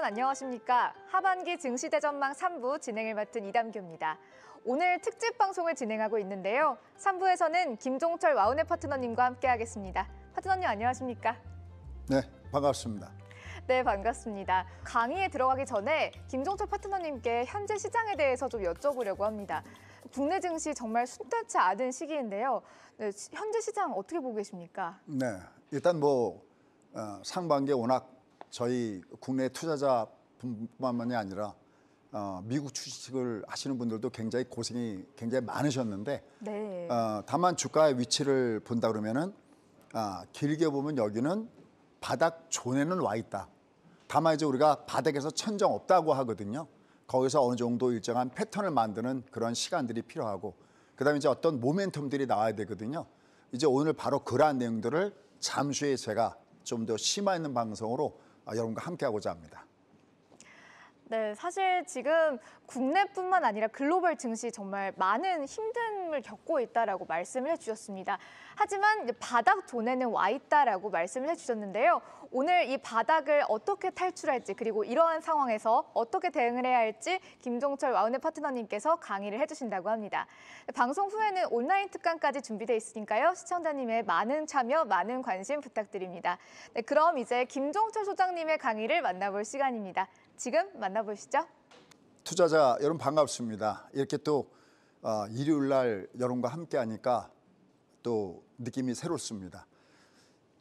여러분 안녕하십니까? 하반기 증시대전망 3부 진행을 맡은 이담규입니다. 오늘 특집 방송을 진행하고 있는데요. 3부에서는 김종철 와우넷 파트너님과 함께하겠습니다. 파트너님 안녕하십니까? 네, 반갑습니다. 네, 반갑습니다. 강의에 들어가기 전에 김종철 파트너님께 현재 시장에 대해서 좀 여쭤보려고 합니다. 국내 증시 정말 순탄치 않은 시기인데요. 네, 현재 시장 어떻게 보고 계십니까? 네, 일단 상반기에 워낙 저희 국내 투자자뿐만이 아니라 미국 주식을 하시는 분들도 굉장히 고생이 굉장히 많으셨는데, 네. 다만 주가의 위치를 본다 그러면은 길게 보면 여기는 바닥 존에는 와 있다. 다만 이제 우리가 바닥에서 천정 없다고 하거든요. 거기서 어느 정도 일정한 패턴을 만드는 그런 시간들이 필요하고, 그다음에 이제 어떤 모멘텀들이 나와야 되거든요. 이제 오늘 바로 그러한 내용들을 잠시 후에 제가 좀 더 심화 있는 방송으로 여러분과 함께하고자 합니다. 네, 사실 지금 국내뿐만 아니라 글로벌 증시 정말 많은 힘듦을 겪고 있다라고 말씀을 해주셨습니다. 하지만 바닥 존에는 와 있다라고 말씀을 해주셨는데요. 오늘 이 바닥을 어떻게 탈출할지, 그리고 이러한 상황에서 어떻게 대응을 해야 할지 김종철 와우넷 파트너님께서 강의를 해주신다고 합니다. 방송 후에는 온라인 특강까지 준비되어 있으니까요. 시청자님의 많은 참여, 많은 관심 부탁드립니다. 네, 그럼 이제 김종철 소장님의 강의를 만나볼 시간입니다. 지금 만나보시죠. 투자자 여러분 반갑습니다. 이렇게 또 일요일 날 여러분과 함께하니까 또 느낌이 새롭습니다.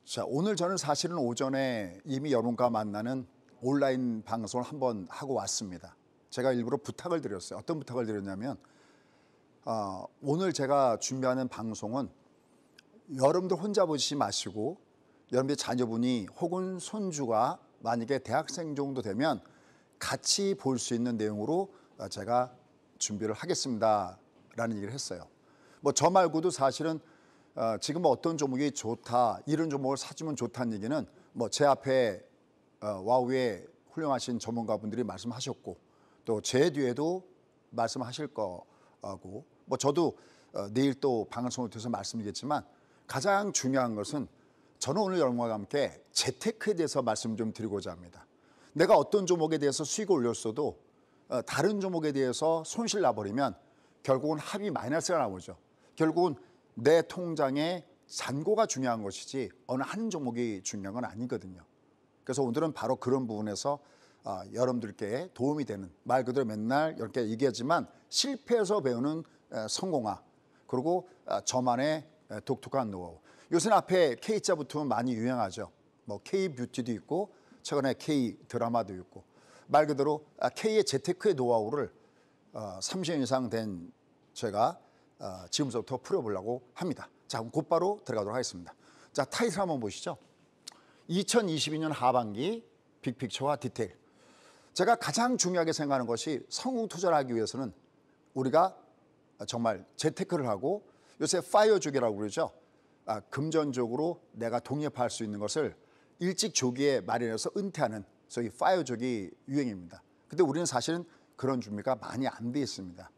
자, 오늘 저는 사실은 오전에 이미 여러분과 만나는 온라인 방송을 한번 하고 왔습니다. 제가 일부러 부탁을 드렸어요. 어떤 부탁을 드렸냐면 오늘 제가 준비하는 방송은 여러분들 혼자 보시지 마시고 여러분들 자녀분이 혹은 손주가 만약에 대학생 정도 되면 같이 볼 수 있는 내용으로 제가 준비를 하겠습니다라는 얘기를 했어요. 저 말고도 사실은 지금 어떤 종목이 좋다, 이런 종목을 사주면 좋다는 얘기는 제 앞에 와우에 훌륭하신 전문가분들이 말씀하셨고, 또 제 뒤에도 말씀하실 거고, 저도 내일 또 방송을 통해서 말씀드리겠지만, 가장 중요한 것은 저는 오늘 여러분과 함께 재테크에 대해서 말씀 좀 드리고자 합니다. 내가 어떤 종목에 대해서 수익을 올렸어도 다른 종목에 대해서 손실 나버리면 결국은 합이 마이너스가 나오죠. 결국은 내 통장에 잔고가 중요한 것이지 어느 한 종목이 중요한 건 아니거든요. 그래서 오늘은 바로 그런 부분에서 여러분들께 도움이 되는, 말 그대로 맨날 이렇게 얘기하지만 실패해서 배우는 성공학, 그리고 저만의 독특한 노하우. 요새는 앞에 K자 붙으면 많이 유행하죠. K뷰티도 있고 최근에 K 드라마도 있고, 말 그대로 K의 재테크의 노하우를 30년 이상 된 제가 지금부터 풀어보려고 합니다. 자, 그럼 곧바로 들어가도록 하겠습니다. 자, 타이틀 한번 보시죠. 2022년 하반기 빅픽처와 디테일. 제가 가장 중요하게 생각하는 것이 성공 투자를 하기 위해서는 우리가 정말 재테크를 하고, 요새 파이어족이라고 그러죠. 금전적으로 내가 독립할 수 있는 것을 일찍 조기에 마련해서 은퇴하는 소위 파이어족이 유행입니다. 근데 우리는 사실은 그런 준비가 많이 안 돼 있습니다.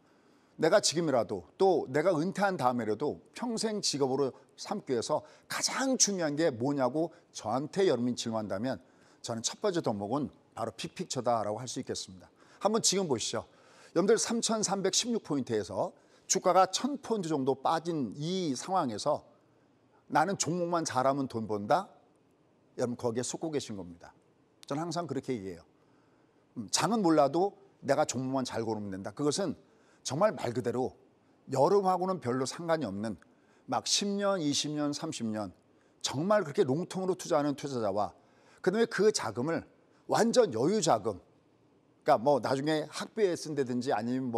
내가 지금이라도, 또 내가 은퇴한 다음에라도 평생 직업으로 삼기 위해서 가장 중요한 게 뭐냐고 저한테 여러분이 질문한다면, 저는 첫 번째 덕목은 바로 빅픽처다라고 할 수 있겠습니다. 한번 지금 보시죠. 여러분들 3,316포인트에서 주가가 1,000포인트 정도 빠진 이 상황에서 나는 종목만 잘하면 돈 번다? 여러분 거기에 속고 계신 겁니다. 저는 항상 그렇게 얘기해요. 장은 몰라도 내가 종목만 잘 고르면 된다. 그것은 정말 말 그대로 여름하고는 별로 상관이 없는 막 10년, 20년, 30년 정말 그렇게 롱통으로 투자하는 투자자와, 그다음에 그 자금을 완전 여유 자금, 그러니까 나중에 학비에 쓴다든지 아니면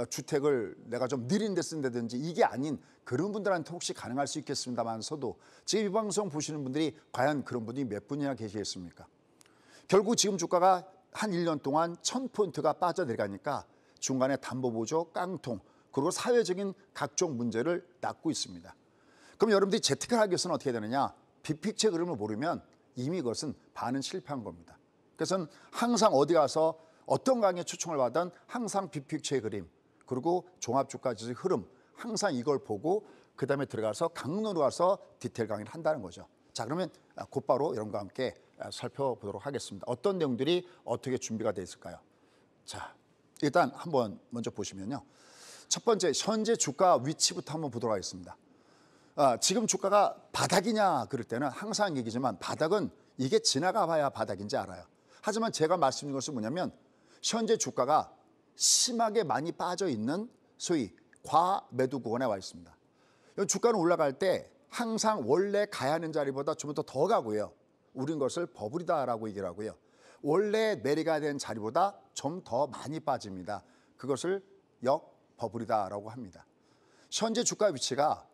주택을 내가 좀 느린 데 쓴다든지 이게 아닌 그런 분들한테 혹시 가능할 수 있겠습니다만서도 지금 이 방송 보시는 분들이 과연 그런 분이 몇 분이나 계시겠습니까? 결국 지금 주가가 한 1년 동안 1,000포인트가 빠져내려가니까 중간에 담보보조, 깡통, 그리고 사회적인 각종 문제를 낳고 있습니다. 그럼 여러분들이 재테크를 하기 위해서는 어떻게 되느냐? 빅픽처의 그림을 모르면 이미 그것은 반은 실패한 겁니다. 그래서 항상 어디 가서 어떤 강의에 초청을 받든 항상 빅픽처의 그림, 그리고 종합주가지수 흐름, 항상 이걸 보고 그다음에 들어가서 강론으로 가서 디테일 강의를 한다는 거죠. 자, 그러면 곧바로 여러분과 함께 살펴보도록 하겠습니다. 어떤 내용들이 어떻게 준비가 되어 있을까요? 자, 일단 한번 먼저 보시면요. 첫 번째, 현재 주가 위치부터 한번 보도록 하겠습니다. 지금 주가가 바닥이냐 그럴 때는 항상 얘기지만 바닥은 이게 지나가 봐야 바닥인지 알아요. 하지만 제가 말씀드린 것은 뭐냐면 현재 주가가 심하게 많이 빠져 있는 소위 과매도 구간에 와 있습니다. 주가는 올라갈 때 항상 원래 가야 하는 자리보다 좀 더 가고요. 우린 것을 버블이다라고 얘기를 하고요. 원래 내려가야 되는 자리보다 좀 더 많이 빠집니다. 그것을 역버블이다라고 합니다. 현재 주가 위치가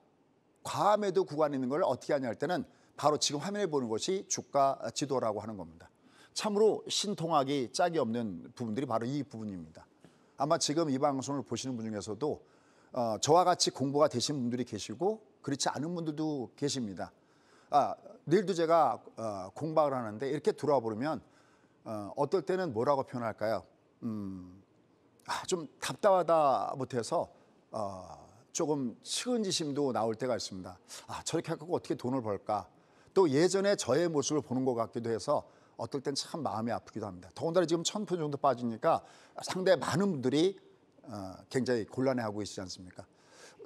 과매도 구간에 있는 걸 어떻게 하냐 할 때는 바로 지금 화면에 보는 것이 주가 지도라고 하는 겁니다. 참으로 신통하기 짝이 없는 부분들이 바로 이 부분입니다. 아마 지금 이 방송을 보시는 분 중에서도 저와 같이 공부가 되신 분들이 계시고 그렇지 않은 분들도 계십니다. 내일도 제가 공부를 하는데 이렇게 들어와 보면 어떨 때는 뭐라고 표현할까요? 좀 답답하다 못해서 조금 측은지심도 나올 때가 있습니다. 저렇게 하고 어떻게 돈을 벌까? 또 예전에 저의 모습을 보는 것 같기도 해서 어떨 땐 참 마음이 아프기도 합니다. 더군다나 지금 1000% 정도 빠지니까 상당히 많은 분들이 굉장히 곤란해하고 계시지 않습니까?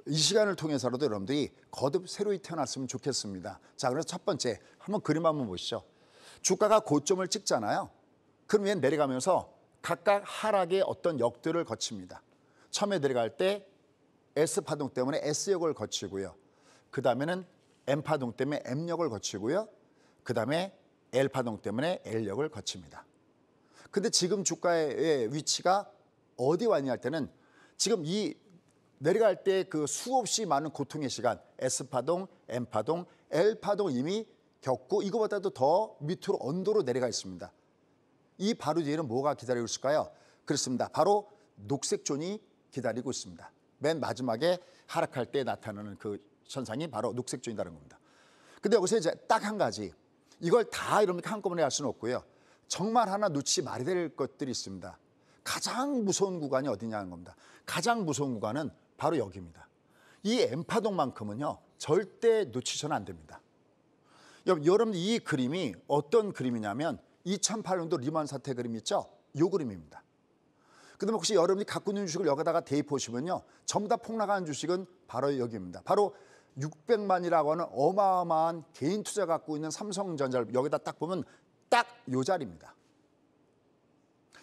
이 시간을 통해서라도 여러분들이 거듭 새로이 태어났으면 좋겠습니다. 자, 그래서 첫 번째 한번 그림 한번 보시죠. 주가가 고점을 찍잖아요. 그럼 얘는 내려가면서 각각 하락의 어떤 역들을 거칩니다. 처음에 내려갈 때 S파동 때문에 S역을 거치고요. 그 다음에는 M파동 때문에 M역을 거치고요. 그 다음에 L파동 때문에 L역을 거칩니다. 근데 지금 주가의 위치가 어디 왔냐 할 때는 지금 이 내려갈 때 그 수없이 많은 고통의 시간 S파동, M파동, L파동 이미 겪고 이거보다도 더 밑으로 언더로 내려가 있습니다. 이 바로 뒤에는 뭐가 기다리고 있을까요? 그렇습니다. 바로 녹색 존이 기다리고 있습니다. 맨 마지막에 하락할 때 나타나는 그 현상이 바로 녹색 존이라는 겁니다. 근데 여기서 이제 딱 한 가지, 이걸 다 이렇게 한꺼번에 할 수는 없고요. 정말 하나 놓치지 말아야 될 것들이 있습니다. 가장 무서운 구간이 어디냐는 겁니다. 가장 무서운 구간은 바로 여기입니다. 이 M파동만큼은요 절대 놓치셔는 안 됩니다. 여러분 이 그림이 어떤 그림이냐면 2008년도 리만 사태 그림 있죠? 이 그림입니다. 그다음에 혹시 여러분이 갖고 있는 주식을 여기다가 대입하시면요 전부 다 폭락한 주식은 바로 여기입니다. 바로 600만이라고 하는 어마어마한 개인 투자 갖고 있는 삼성전자를 여기다 딱 보면 딱 이 자리입니다.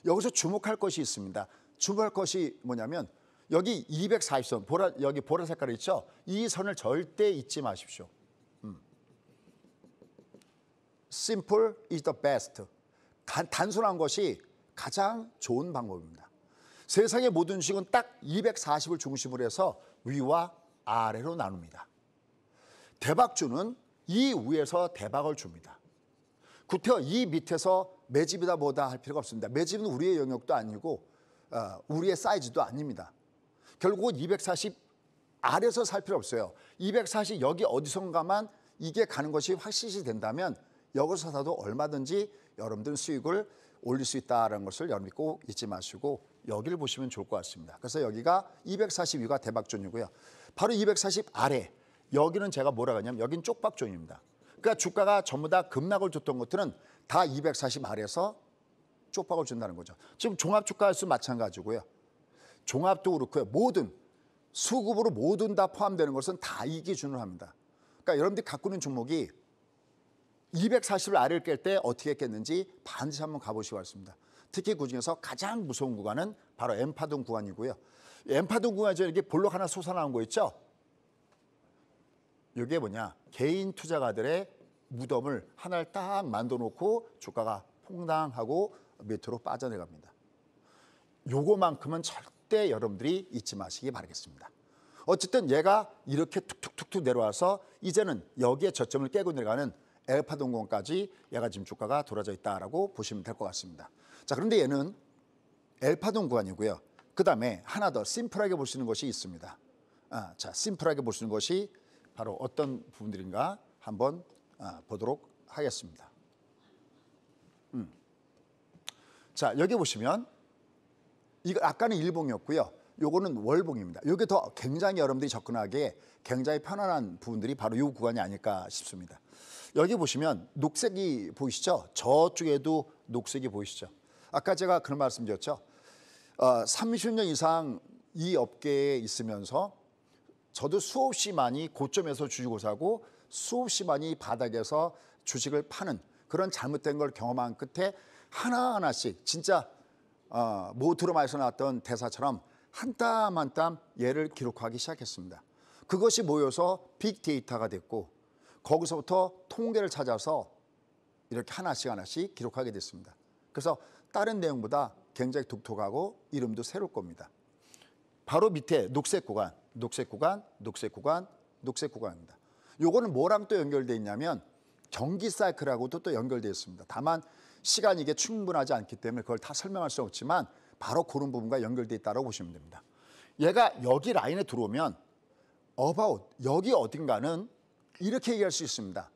여기서 주목할 것이 있습니다. 주목할 것이 뭐냐면 여기 240선, 여기 보라 색깔이 있죠? 이 선을 절대 잊지 마십시오. Simple is the best. 단순한 것이 가장 좋은 방법입니다. 세상의 모든 주식은 딱 240을 중심으로 해서 위와 아래로 나눕니다. 대박주는 이 위에서 대박을 줍니다. 구태여 이 밑에서 매집이다 뭐다 할 필요가 없습니다. 매집은 우리의 영역도 아니고 우리의 사이즈도 아닙니다. 결국은 240 아래서 살 필요 없어요. 240 여기 어디선가만 이게 가는 것이 확실시 된다면 여기서 사도 얼마든지 여러분들 수익을 올릴 수 있다는 것을 여러분이 꼭 잊지 마시고 여기를 보시면 좋을 것 같습니다. 그래서 여기가 242가 대박존이고요. 바로 240 아래 여기는 제가 뭐라고 하냐면 여긴 쪽박존입니다. 그러니까 주가가 전부 다 급락을 줬던 것들은 다 240 아래에서 쪽박을 준다는 거죠. 지금 종합주가수 마찬가지고요. 종합도 그렇고요. 모든 수급으로 모든 다 포함되는 것은 다 이 기준으로 합니다. 그러니까 여러분들이 갖고 있는 종목이 240을 아래를 깰 때 어떻게 깼는지 반드시 한번 가보시기 바랍니다. 특히 그중에서 가장 무서운 구간은 바로 M파동 구간이고요. M파동 구간에서 이렇게 볼록 하나 솟아나온 거 있죠? 이게 뭐냐? 개인 투자가들의 무덤을 하나를 딱 만들어 놓고 주가가 퐁당하고 밑으로 빠져나갑니다. 요거만큼은 절대 여러분들이 잊지 마시기 바라겠습니다. 어쨌든 얘가 이렇게 툭툭툭툭 내려와서 이제는 여기에 저점을 깨고 내려가는 L파동권까지 얘가 지금 주가가 돌아져 있다라고 보시면 될 것 같습니다. 자, 그런데 얘는 L파동 구간이고요. 그 다음에 하나 더 심플하게 볼 수 있는 것이 있습니다. 자, 심플하게 볼 수 있는 것이 바로 어떤 부분들인가 한번 보도록 하겠습니다. 자, 여기 보시면 이거 아까는 일봉이었고요. 요거는 월봉입니다. 이게 더 굉장히 여러분들이 접근하기에 굉장히 편안한 부분들이 바로 이 구간이 아닐까 싶습니다. 여기 보시면 녹색이 보이시죠? 저쪽에도 녹색이 보이시죠? 아까 제가 그런 말씀드렸죠. 30년 이상 이 업계에 있으면서 저도 수없이 많이 고점에서 주식을 사고 수없이 많이 바닥에서 주식을 파는 그런 잘못된 걸 경험한 끝에 하나하나씩 진짜 모트로마에서 나왔던 대사처럼 한 땀 한 땀 얘를 기록하기 시작했습니다. 그것이 모여서 빅데이터가 됐고 거기서부터 통계를 찾아서 이렇게 하나씩 기록하게 됐습니다. 그래서 다른 내용보다 굉장히 독특하고 이름도 새로울 겁니다. 바로 밑에 녹색 구간, 녹색 구간, 녹색 구간, 녹색 구간입니다. 요거는 뭐랑 또 연결되어 있냐면 경기 사이클하고도 또 연결되어 있습니다. 다만 시간이 이게 충분하지 않기 때문에 그걸 다 설명할 수 없지만 바로 그런 부분과 연결되어 있다고 보시면 됩니다. 얘가 여기 라인에 들어오면 about 여기 어딘가는 이렇게 얘기할 수 있습니다.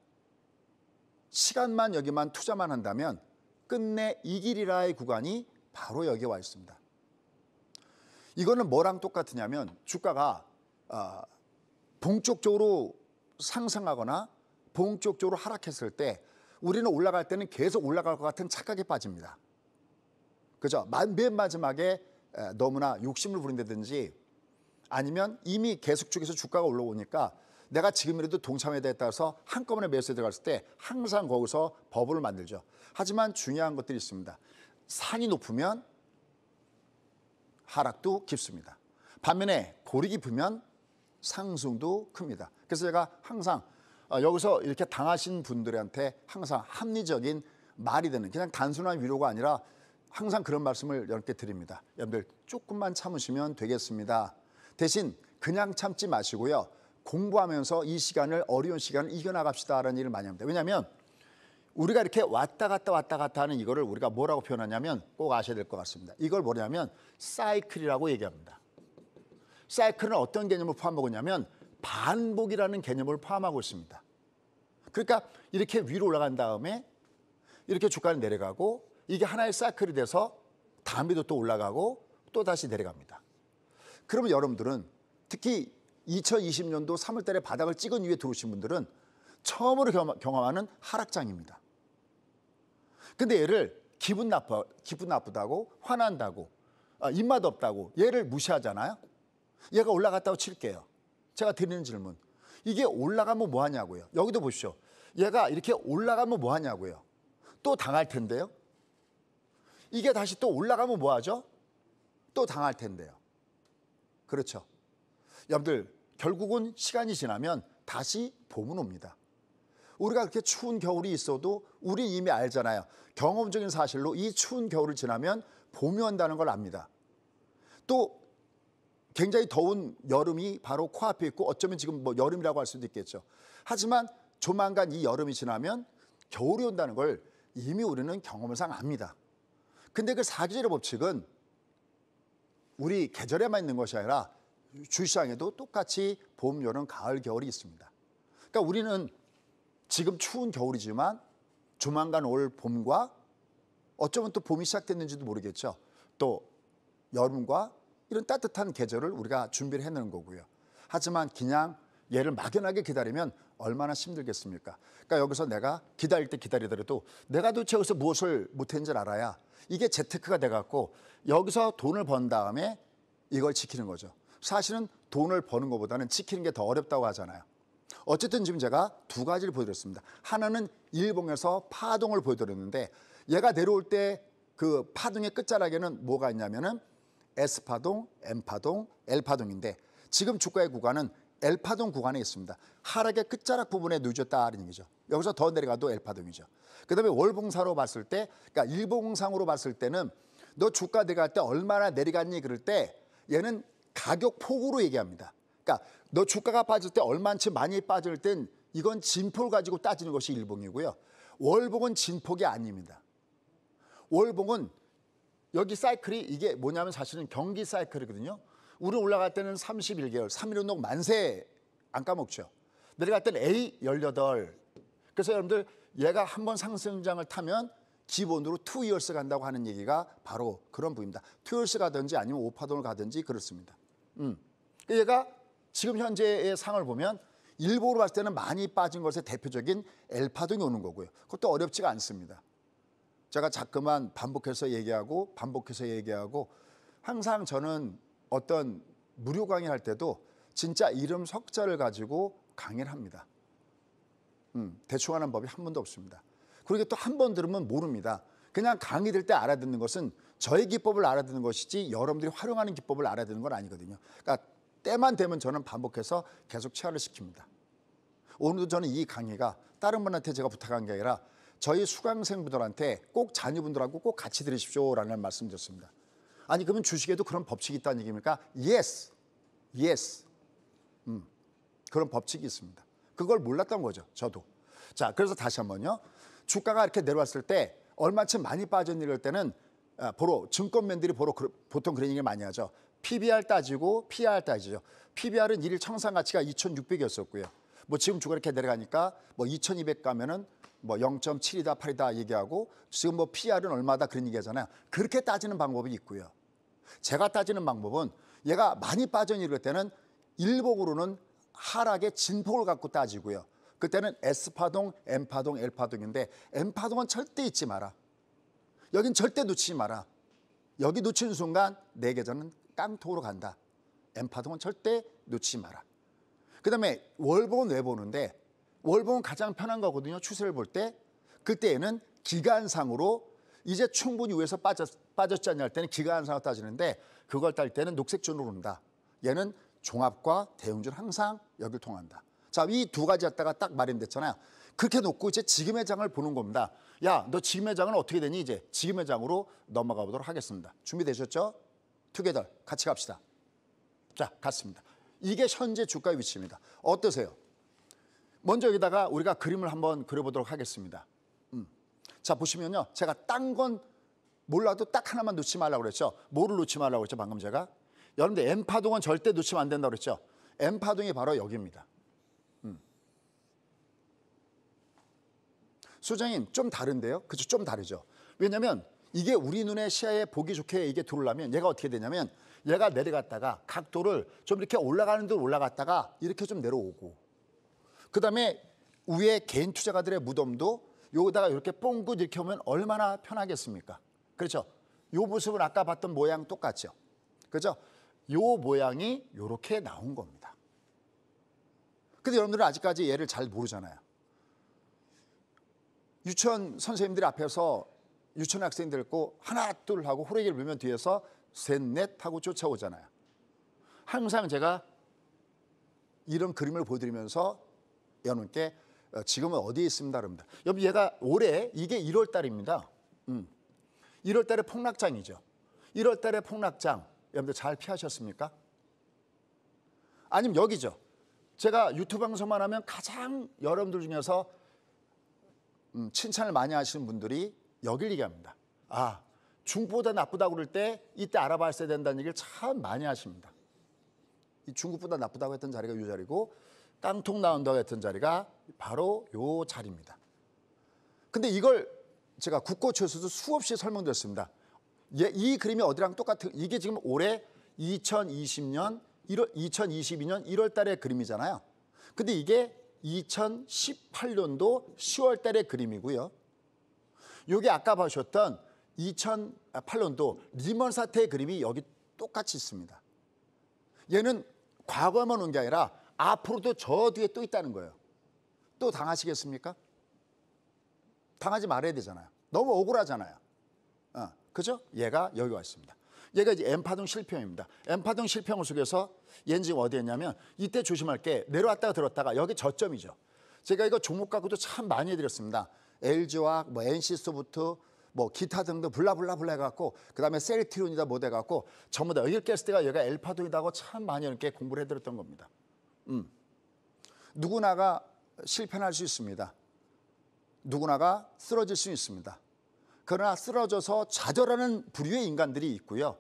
시간만 여기만 투자만 한다면 끝내 이 길이라의 구간이 바로 여기에 와 있습니다. 이거는 뭐랑 똑같으냐면 주가가 본격적으로 상승하거나 본격적으로 하락했을 때 우리는 올라갈 때는 계속 올라갈 것 같은 착각에 빠집니다. 그죠? 맨 마지막에 너무나 욕심을 부린다든지 아니면 이미 계속적에서 주가가 올라오니까 내가 지금이라도 동참에 따라서 한꺼번에 매수에 들어갔을 때 항상 거기서 버블을 만들죠. 하지만 중요한 것들이 있습니다. 산이 높으면 하락도 깊습니다. 반면에 골이 깊으면 상승도 큽니다. 그래서 제가 항상 여기서 이렇게 당하신 분들한테 항상 합리적인 말이 되는 그냥 단순한 위로가 아니라 항상 그런 말씀을 여러분께 드립니다. 여러분들 조금만 참으시면 되겠습니다. 대신 그냥 참지 마시고요. 공부하면서 이 시간을 어려운 시간을 이겨나갑시다라는 일을 많이 합니다. 왜냐하면 우리가 이렇게 왔다 갔다 하는 이거를 우리가 뭐라고 표현하냐면 꼭 아셔야 될 것 같습니다. 이걸 뭐냐면 사이클이라고 얘기합니다. 사이클은 어떤 개념을 포함하고 있냐면 반복이라는 개념을 포함하고 있습니다. 그러니까 이렇게 위로 올라간 다음에 이렇게 주가는 내려가고 이게 하나의 사이클이 돼서 다음에도 또 올라가고 또 다시 내려갑니다. 그러면 여러분들은 특히 2020년도 3월 달에 바닥을 찍은 이후에 들어오신 분들은 처음으로 경험하는 하락장입니다. 근데 얘를 기분 나쁘다고 화난다고 입맛 없다고 얘를 무시하잖아요. 얘가 올라갔다고 칠게요. 제가 드리는 질문. 이게 올라가면 뭐 하냐고요. 여기도 보십시오. 얘가 이렇게 올라가면 뭐 하냐고요. 또 당할 텐데요. 이게 다시 또 올라가면 뭐 하죠? 또 당할 텐데요. 그렇죠. 여러분들 결국은 시간이 지나면 다시 봄은 옵니다. 우리가 그렇게 추운 겨울이 있어도 우리 이미 알잖아요. 경험적인 사실로 이 추운 겨울을 지나면 봄이 온다는 걸 압니다. 또 굉장히 더운 여름이 바로 코앞에 있고 어쩌면 지금 뭐 여름이라고 할 수도 있겠죠. 하지만 조만간 이 여름이 지나면 겨울이 온다는 걸 이미 우리는 경험상 압니다. 근데 그 사계절의 법칙은 우리 계절에만 있는 것이 아니라 주시장에도 똑같이 봄, 여름, 가을, 겨울이 있습니다. 그러니까 우리는 지금 추운 겨울이지만 조만간 올 봄과 어쩌면 또 봄이 시작됐는지도 모르겠죠. 또 여름과 이런 따뜻한 계절을 우리가 준비를 해내는 거고요. 하지만 그냥 얘를 막연하게 기다리면 얼마나 힘들겠습니까? 그러니까 여기서 내가 기다릴 때 기다리더라도 내가 도대체 여기서 무엇을 못했는지 알아야 이게 재테크가 돼갖고 여기서 돈을 번 다음에 이걸 지키는 거죠. 사실은 돈을 버는 것보다는 지키는 게 더 어렵다고 하잖아요. 어쨌든 지금 제가 두 가지를 보여드렸습니다. 하나는 일봉에서 파동을 보여드렸는데 얘가 내려올 때 그 파동의 끝자락에는 뭐가 있냐면은 S파동, M파동, L파동인데 지금 주가의 구간은 L파동 구간에 있습니다. 하락의 끝자락 부분에 누졌다는 얘기죠. 여기서 더 내려가도 L파동이죠. 그다음에 월봉사로 봤을 때, 그러니까 일봉상으로 봤을 때는 너 주가 내려갈 때 얼마나 내려갔니 그럴 때 얘는 가격 폭으로 얘기합니다. 그러니까 너 주가가 빠질 때 얼마만치 많이 빠질 땐 이건 진폭을 가지고 따지는 것이 일봉이고요. 월봉은 진폭이 아닙니다. 월봉은 여기 사이클이 이게 뭐냐면 사실은 경기 사이클이거든요. 우리 올라갈 때는 31개월, 3일 운동 만세 안 까먹죠. 내려갈 때는 A 18. 그래서 여러분들 얘가 한번 상승장을 타면 기본으로 2years 간다고 하는 얘기가 바로 그런 부분입니다. 2years 가든지 아니면 5파동을 가든지 그렇습니다. 얘가 지금 현재의 상을 보면 일보로 봤을 때는 많이 빠진 것의 대표적인 L파동이 오는 거고요. 그것도 어렵지가 않습니다. 제가 자꾸만 반복해서 얘기하고 항상 저는 어떤 무료 강의를 할 때도 진짜 이름 석자를 가지고 강의를 합니다. 대충 하는 법이 한 번도 없습니다. 그리고 또 한 번 들으면 모릅니다. 그냥 강의 들 때 알아듣는 것은 저의 기법을 알아듣는 것이지 여러분들이 활용하는 기법을 알아듣는 건 아니거든요. 그러니까 때만 되면 저는 반복해서 계속 체화를 시킵니다. 오늘도 저는 이 강의가 다른 분한테 제가 부탁한 게 아니라 저희 수강생분들한테 꼭 자녀분들하고 꼭 같이 들으십시오라는 말씀 드렸습니다. 아니 그러면 주식에도 그런 법칙이 있다는 얘기입니까? Yes. 그런 법칙이 있습니다. 그걸 몰랐던 거죠, 저도. 자, 그래서 다시 한번요. 주가가 이렇게 내려왔을 때 얼마쯤 많이 빠졌을 때는 증권맨들이 보통 그런 얘기를 많이 하죠. PBR 따지고 PER 따지죠. PBR은 일일 청산 가치가 2,600이었었고요. 뭐 지금 주가 이렇게 내려가니까 뭐 2,200 가면은 뭐 0.7이다 8이다 얘기하고 지금 뭐 PER은 얼마다 그런 얘기하잖아요. 그렇게 따지는 방법이 있고요. 제가 따지는 방법은 얘가 많이 빠져있을 때는 일복으로는 하락의 진폭을 갖고 따지고요. 그때는 S파동, M파동, L파동인데 M파동은 절대 잊지 마라. 여긴 절대 놓치지 마라. 여기 놓치는 순간 내 계좌는 깡통으로 간다. M파동은 절대 놓치지 마라. 그다음에 월봉은 왜 보는데 월봉은 가장 편한 거거든요. 추세를 볼 때. 그때에는 기간상으로 이제 충분히 위에서 빠졌지 않냐 할 때는 기간상으로 따지는데 그걸 딸 때는 녹색준으로 온다. 얘는 종합과 대형준 항상 여기를 통한다. 자, 이 두 가지 갖다가 딱 마련됐잖아요. 그렇게 놓고 이제 지금의 장을 보는 겁니다. 야, 너 지금의 장은 어떻게 되니? 이제 지금의 장으로 넘어가 보도록 하겠습니다. 준비되셨죠? 투게더 같이 갑시다. 자, 갔습니다. 이게 현재 주가 위치입니다. 어떠세요? 먼저 여기다가 우리가 그림을 한번 그려보도록 하겠습니다. 자, 보시면요. 제가 딴 건 몰라도 딱 하나만 놓지 말라고 그랬죠. 뭐를 놓지 말라고 그랬죠, 방금 제가? 여러분들 M파동은 절대 놓치면 안 된다고 그랬죠. M파동이 바로 여기입니다. 소장님 좀 다른데요? 그죠? 좀 다르죠. 왜냐하면 이게 우리 눈에 시야에 보기 좋게 이게 들어오려면 얘가 어떻게 되냐면 얘가 내려갔다가 각도를 좀 이렇게 올라가는 대로 올라갔다가 이렇게 좀 내려오고 그다음에 위에 개인 투자가들의 무덤도 여기다가 이렇게 뻥긋 이렇게 오면 얼마나 편하겠습니까? 그렇죠? 이 모습은 아까 봤던 모양 똑같죠? 그렇죠? 이 모양이 이렇게 나온 겁니다. 근데 여러분들은 아직까지 얘를 잘 모르잖아요. 유치원 선생님들 앞에서 유치원 학생들 있고 하나 둘 하고 호래기를 불면 뒤에서 셋 넷 하고 쫓아오잖아요. 항상 제가 이런 그림을 보여드리면서 여러분께 지금은 어디에 있습니다 그럽니다. 여러분 얘가 올해 이게 1월 달입니다. 1월 달에 폭락장이죠. 1월 달에 폭락장 여러분들 잘 피하셨습니까? 아니면 여기죠. 제가 유튜브 방송만 하면 가장 여러분들 중에서 칭찬을 많이 하시는 분들이 여길 얘기합니다. 아, 중국보다 나쁘다고 그럴 때 이때 알아봤어야 된다는 얘기를 참 많이 하십니다. 이 중국보다 나쁘다고 했던 자리가 이 자리고 깡통 나온다고 했던 자리가 바로 이 자리입니다. 근데 이걸 제가 국고초에서도 수없이 설명드렸습니다. 이 그림이 어디랑 똑같은 이게 지금 올해 2022년 1월 달의 그림이잖아요. 근데 이게 2018년도 10월 달의 그림이고요. 이게 아까 보셨던 2008년도 리먼 사태의 그림이 여기 똑같이 있습니다. 얘는 과거에만 온 게 아니라 앞으로도 저 뒤에 또 있다는 거예요. 또 당하시겠습니까? 당하지 말아야 되잖아요. 너무 억울하잖아요. 그죠? 얘가 여기 와 있습니다. 얘가 이제 M파동 실평입니다. M파동 실평 속에서 얘는 지금 어디에 있냐면 이때 조심할 게 내려왔다가 들었다가 여기 저점이죠. 제가 이거 종목 갖고도 참 많이 해드렸습니다. LG화학, 뭐 NC소프트, 뭐 기타 등등 블라블라 해갖고 그다음에 셀트리온이다 뭐 돼갖고 전부 다 여기 깼을 때가 여기가 L파동이다고 참 많이 이렇게 공부를 해드렸던 겁니다. 누구나가 실패할 수 있습니다. 누구나가 쓰러질 수 있습니다. 그러나 쓰러져서 좌절하는 부류의 인간들이 있고요.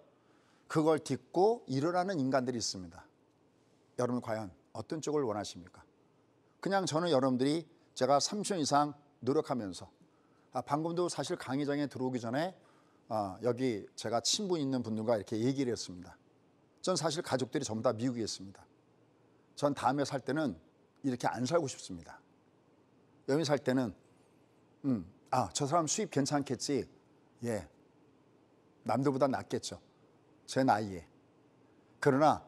그걸 딛고 일어나는 인간들이 있습니다. 여러분 과연 어떤 쪽을 원하십니까? 그냥 저는 여러분들이 제가 30년 이상 노력하면서 방금도 사실 강의장에 들어오기 전에 여기 제가 친분 있는 분들과 이렇게 얘기를 했습니다. 전 사실 가족들이 전부 다 미국에 있습니다. 전 다음에 살 때는 이렇게 안 살고 싶습니다. 여러분이 살 때는 저 사람 수입 괜찮겠지. 예, 남들보다 낫겠죠. 제 나이에. 그러나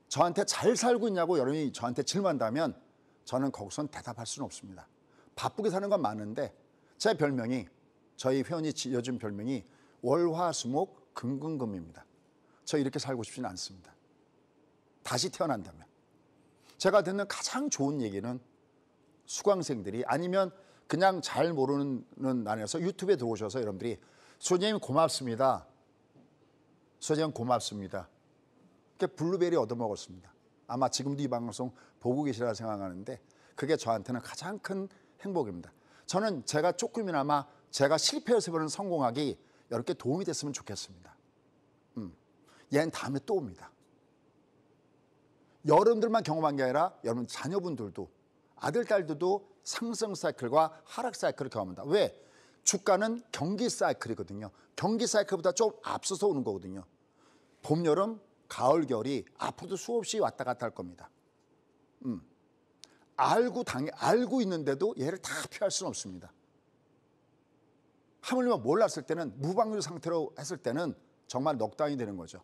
저한테 잘 살고 있냐고 여러분이 저한테 질문한다면 저는 거기선 대답할 수는 없습니다. 바쁘게 사는 건 많은데 제 별명이, 저희 회원이 지어준 별명이 월화수목 금금금입니다. 저 이렇게 살고 싶지는 않습니다. 다시 태어난다면. 제가 듣는 가장 좋은 얘기는 수강생들이, 아니면 그냥 잘 모르는 안에서 유튜브에 들어오셔서 여러분들이 소장님 고맙습니다. 소장님 고맙습니다. 그렇게 블루베리 얻어먹었습니다. 아마 지금도 이 방송 보고 계시라 생각하는데 그게 저한테는 가장 큰 행복입니다. 저는 제가 조금이나마 제가 실패해서 보는 성공하기 여러분께 도움이 됐으면 좋겠습니다. 얘는 다음에 또 옵니다. 여러분들만 경험한 게 아니라 여러분 자녀분들도, 아들, 딸들도 상승 사이클과 하락 사이클을 경험한다. 왜? 주가는 경기 사이클이거든요. 경기 사이클보다 좀 앞서서 오는 거거든요. 봄, 여름, 가을, 겨울이 앞으로도 수없이 왔다 갔다 할 겁니다. 알고 있는데도 얘를 다 피할 수는 없습니다. 하물며 몰랐을 때는, 무방비 상태로 했을 때는 정말 넉다운이 되는 거죠.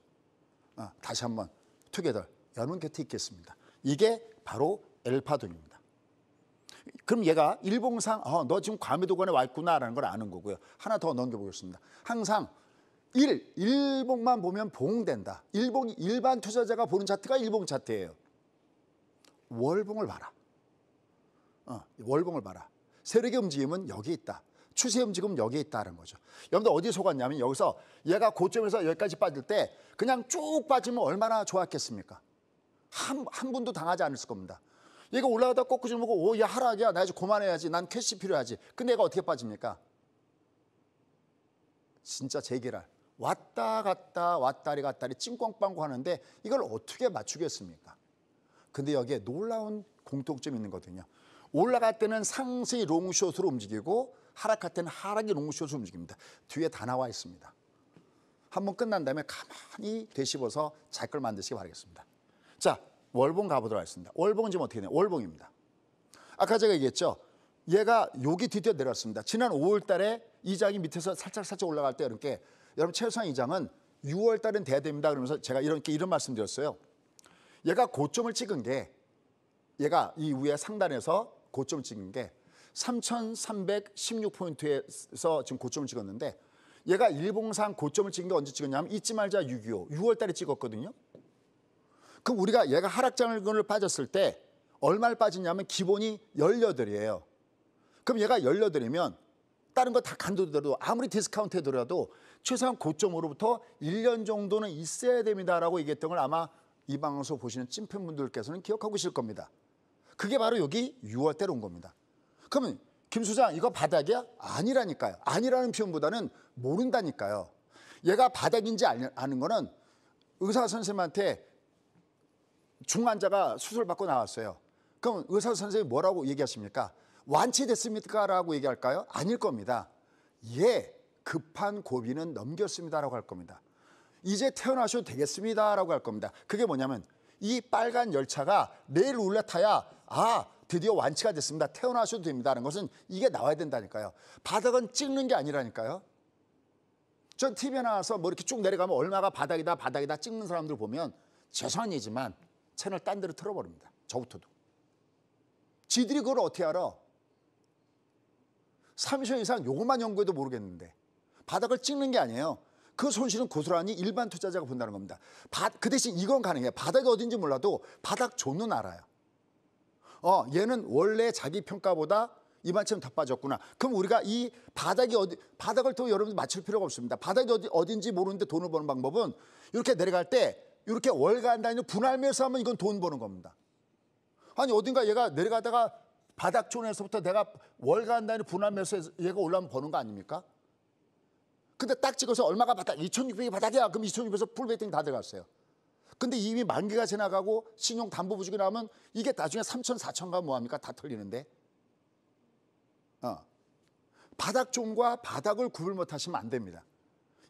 다시 한번 투게더 여러분 곁에 있겠습니다. 이게 바로 엘파돈입니다. 그럼 얘가 일봉상 너 지금 과매도권에 와 있구나라는 걸 아는 거고요. 하나 더 넘겨보겠습니다. 항상 일봉만 보면 봉된다. 일반 투자자가 보는 차트가 일봉 차트예요. 월봉을 봐라. 월봉을 봐라. 세력의 움직임은 여기 있다. 추세 움직임은 여기 있다는 거죠. 여러분들 어디에 속았냐면 여기서 얘가 고점에서 여기까지 빠질 때 그냥 쭉 빠지면 얼마나 좋았겠습니까? 한 분도 당하지 않을 겁니다. 얘가 올라가다 꺾고 보고 얘 하락이야. 나 이제 그만해야지. 난 캐시 필요하지. 근데 얘가 어떻게 빠집니까? 진짜 재기랄. 왔다 갔다 왔다리 갔다리 찡꽝빵고 하는데 이걸 어떻게 맞추겠습니까? 근데 여기에 놀라운 공통점이 있는 거거든요. 올라갈 때는 상승이 롱숏으로 움직이고 하락할 때는 하락이 롱숏으로 움직입니다. 뒤에 다 나와 있습니다. 한번 끝난 다음에 가만히 되씹어서 잘 걸 만드시기 바라겠습니다. 자, 월봉 가보도록 하겠습니다. 월봉은 지금 어떻게 되냐? 월봉입니다. 아까 제가 얘기했죠. 얘가 여기 드디어 내려왔습니다. 지난 5월 달에 이장이 밑에서 살짝 올라갈 때 이렇게, 여러분 최소한 이장은 6월 달은 돼야 됩니다. 그러면서 제가 이런 말씀 드렸어요. 얘가 고점을 찍은 게, 얘가 이 위에 상단에서 고점을 찍은 게 3,316포인트에서 지금 고점을 찍었는데, 얘가 일봉상 고점을 찍은 게 언제 찍었냐면 잊지 말자 6.25 6월 달에 찍었거든요. 그럼 우리가 얘가 하락장을 빠졌을 때 얼마를 빠지냐면 기본이 18이에요. 그럼 얘가 18이면 다른 거 다 간도더라도 아무리 디스카운트 해더라도 최소한 고점으로부터 1년 정도는 있어야 됩니다라고 얘기했던 걸 아마 이 방송 보시는 찐팬분들께서는 기억하고 계실 겁니다. 그게 바로 여기 6월 때로 온 겁니다. 그러면 김 소장 이거 바닥이야? 아니라니까요. 아니라는 표현보다는 모른다니까요. 얘가 바닥인지 아는 거는 의사 선생님한테 중환자가 수술받고 나왔어요. 그럼 의사 선생님이 뭐라고 얘기하십니까? 완치됐습니까? 라고 얘기할까요? 아닐 겁니다. 예, 급한 고비는 넘겼습니다라고 할 겁니다. 이제 태어나셔도 되겠습니다라고 할 겁니다. 그게 뭐냐면 이 빨간 열차가 내일 올라타야 드디어 완치가 됐습니다. 태어나셔도 됩니다라는 것은 이게 나와야 된다니까요. 바닥은 찍는 게 아니라니까요. 전 TV에 나와서 뭐 이렇게 쭉 내려가면 얼마가 바닥이다 찍는 사람들 보면 죄송한 얘기지만 채널 딴 데로 틀어버립니다. 저부터도. 지들이 그걸 어떻게 알아? 30년 이상 요것만 연구해도 모르겠는데. 바닥을 찍는 게 아니에요. 그 손실은 고스란히 일반 투자자가 본다는 겁니다. 그 대신 이건 가능해요. 바닥이 어딘지 몰라도 바닥 존은 알아요. 얘는 원래 자기 평가보다 이만큼 더 빠졌구나. 그럼 우리가 이 바닥을 또 여러분들 맞출 필요가 없습니다. 바닥이 어딘지 모르는데 돈을 버는 방법은 이렇게 내려갈 때 이렇게 월간 단위로 분할 매수하면 이건 돈 버는 겁니다. 아니 어딘가 얘가 내려가다가 바닥존에서부터 내가 월간 단위로 분할 매수해서 얘가 올라오면 버는 거 아닙니까? 근데 딱 찍어서 얼마가 바닥, 2,600이 바닥이야. 그럼 2,600에서 풀베이팅 다 들어갔어요. 근데 이미 만기가 지나가고 신용 담보 부족이 나오면 이게 나중에 3,000, 4,000가 뭐합니까? 다 털리는데. 바닥존과 바닥을 구분 못하시면 안 됩니다.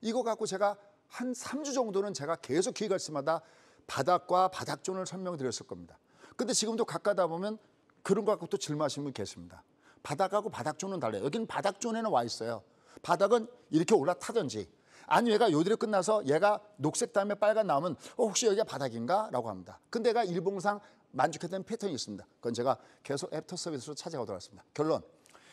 이거 갖고 제가 한 3주 정도는 제가 계속 기회가 있을 때마다 바닥과 바닥존을 설명드렸을 겁니다. 근데 지금도 가까다 보면 그런 거 갖고 또 질문하시는 분 계십니다. 바닥하고 바닥존은 달라요. 여기는 바닥존에는 와 있어요. 바닥은 이렇게 올라타든지 아니 얘가 요대로 끝나서 얘가 녹색 다음에 빨간 나오면 혹시 여기가 바닥인가? 라고 합니다. 근데 얘가 일봉상 만족했던 패턴이 있습니다. 그건 제가 계속 애프터 서비스로 찾아가도록 하겠습니다. 결론,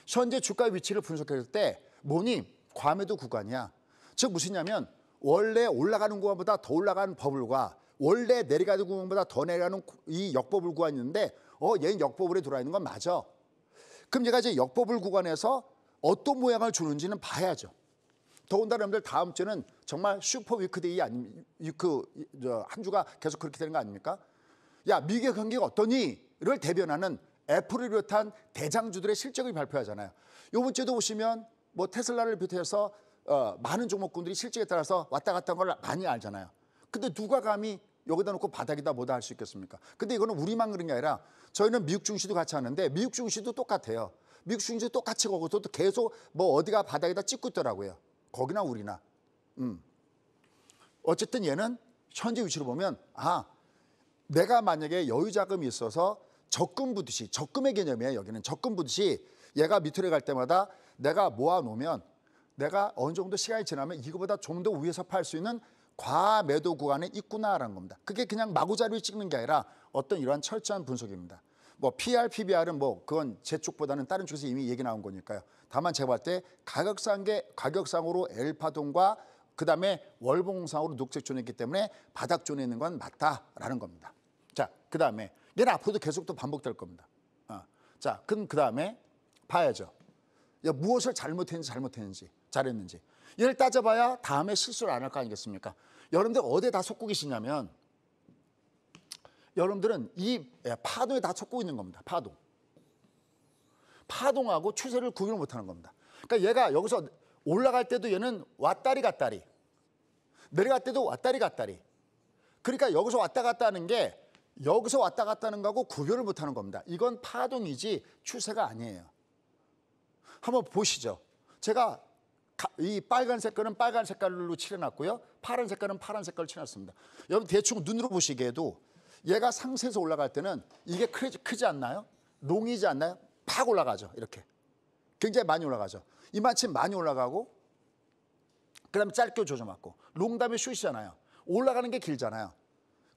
현재 주가 위치를 분석했을 때 뭐니? 과매도 구간이야. 즉 무엇이냐면 원래 올라가는 구간보다 더 올라가는 버블과 원래 내려가는 구간보다 더 내려가는 이 역버블 구간이 있는데 얘는 역버블에 들어와 있는 건 맞아. 그럼 얘가 이제 역버블 구간에서 어떤 모양을 주는지는 봐야죠. 더군다나 여러분들 다음 주는 정말 슈퍼 위크데이 아닙니까? 한 주가 계속 그렇게 되는 거 아닙니까? 야, 미국의 경기가 어떠니?를 대변하는 애플을 비롯한 대장주들의 실적을 발표하잖아요. 이번 주에도 보시면 뭐 테슬라를 비롯해서 많은 종목군들이 실적에 따라서 왔다 갔다 한 걸 많이 알잖아요. 근데 누가 감히 여기다 놓고 바닥이다 뭐다 할 수 있겠습니까? 근데 이거는 우리만 그런 게 아니라 저희는 미국 증시도 같이 하는데 미국 증시도 똑같아요. 미국 증시도 똑같이 거기서 또 계속 뭐 어디가 바닥이다 찍고 있더라고요. 거기나 우리나. 어쨌든 얘는 현재 위치로 보면 내가 만약에 여유 자금이 있어서 적금 부듯이, 적금의 개념이에요. 여기는 적금 부듯이 얘가 밑으로 갈 때마다 내가 모아놓으면 내가 어느 정도 시간이 지나면 이거보다 좀 더 위에서 팔 수 있는 과매도 구간에 있구나라는 겁니다. 그게 그냥 마구자리를 찍는 게 아니라 어떤 이러한 철저한 분석입니다. 뭐 PR, PBR은 뭐 그건 제 쪽보다는 다른 쪽에서 이미 얘기 나온 거니까요. 다만 제가 볼 때 가격상으로 엘파동과 그다음에 월봉상으로 녹색존에 있기 때문에 바닥존에 있는 건 맞다라는 겁니다. 자, 그다음에 얘는 앞으로도 계속 또 반복될 겁니다. 자, 그럼 그다음에 봐야죠. 무엇을 잘했는지. 얘를 따져봐야 다음에 실수를 안 할 거 아니겠습니까? 여러분들 어디에 다 속고 계시냐면 여러분들은 이 파동에 다 속고 있는 겁니다. 파동하고 추세를 구분을 못하는 겁니다. 그러니까 얘가 여기서 올라갈 때도 얘는 왔다리 갔다리, 내려갈 때도 왔다리 갔다리. 그러니까 여기서 왔다 갔다 하는 게 여기서 왔다 갔다 하는 거하고 구별을 못하는 겁니다. 이건 파동이지 추세가 아니에요. 한번 보시죠. 제가 이 빨간 색깔은 빨간 색깔로 칠해놨고요. 파란 색깔은 파란 색깔로 칠해놨습니다. 여러분 대충 눈으로 보시기에도 얘가 상세에서 올라갈 때는 이게 크지 않나요? 롱이지 않나요? 팍 올라가죠. 이렇게. 굉장히 많이 올라가죠. 이만큼 많이 올라가고 그다음에 짧게 조져맞고 롱 다음에 슛이잖아요. 올라가는 게 길잖아요.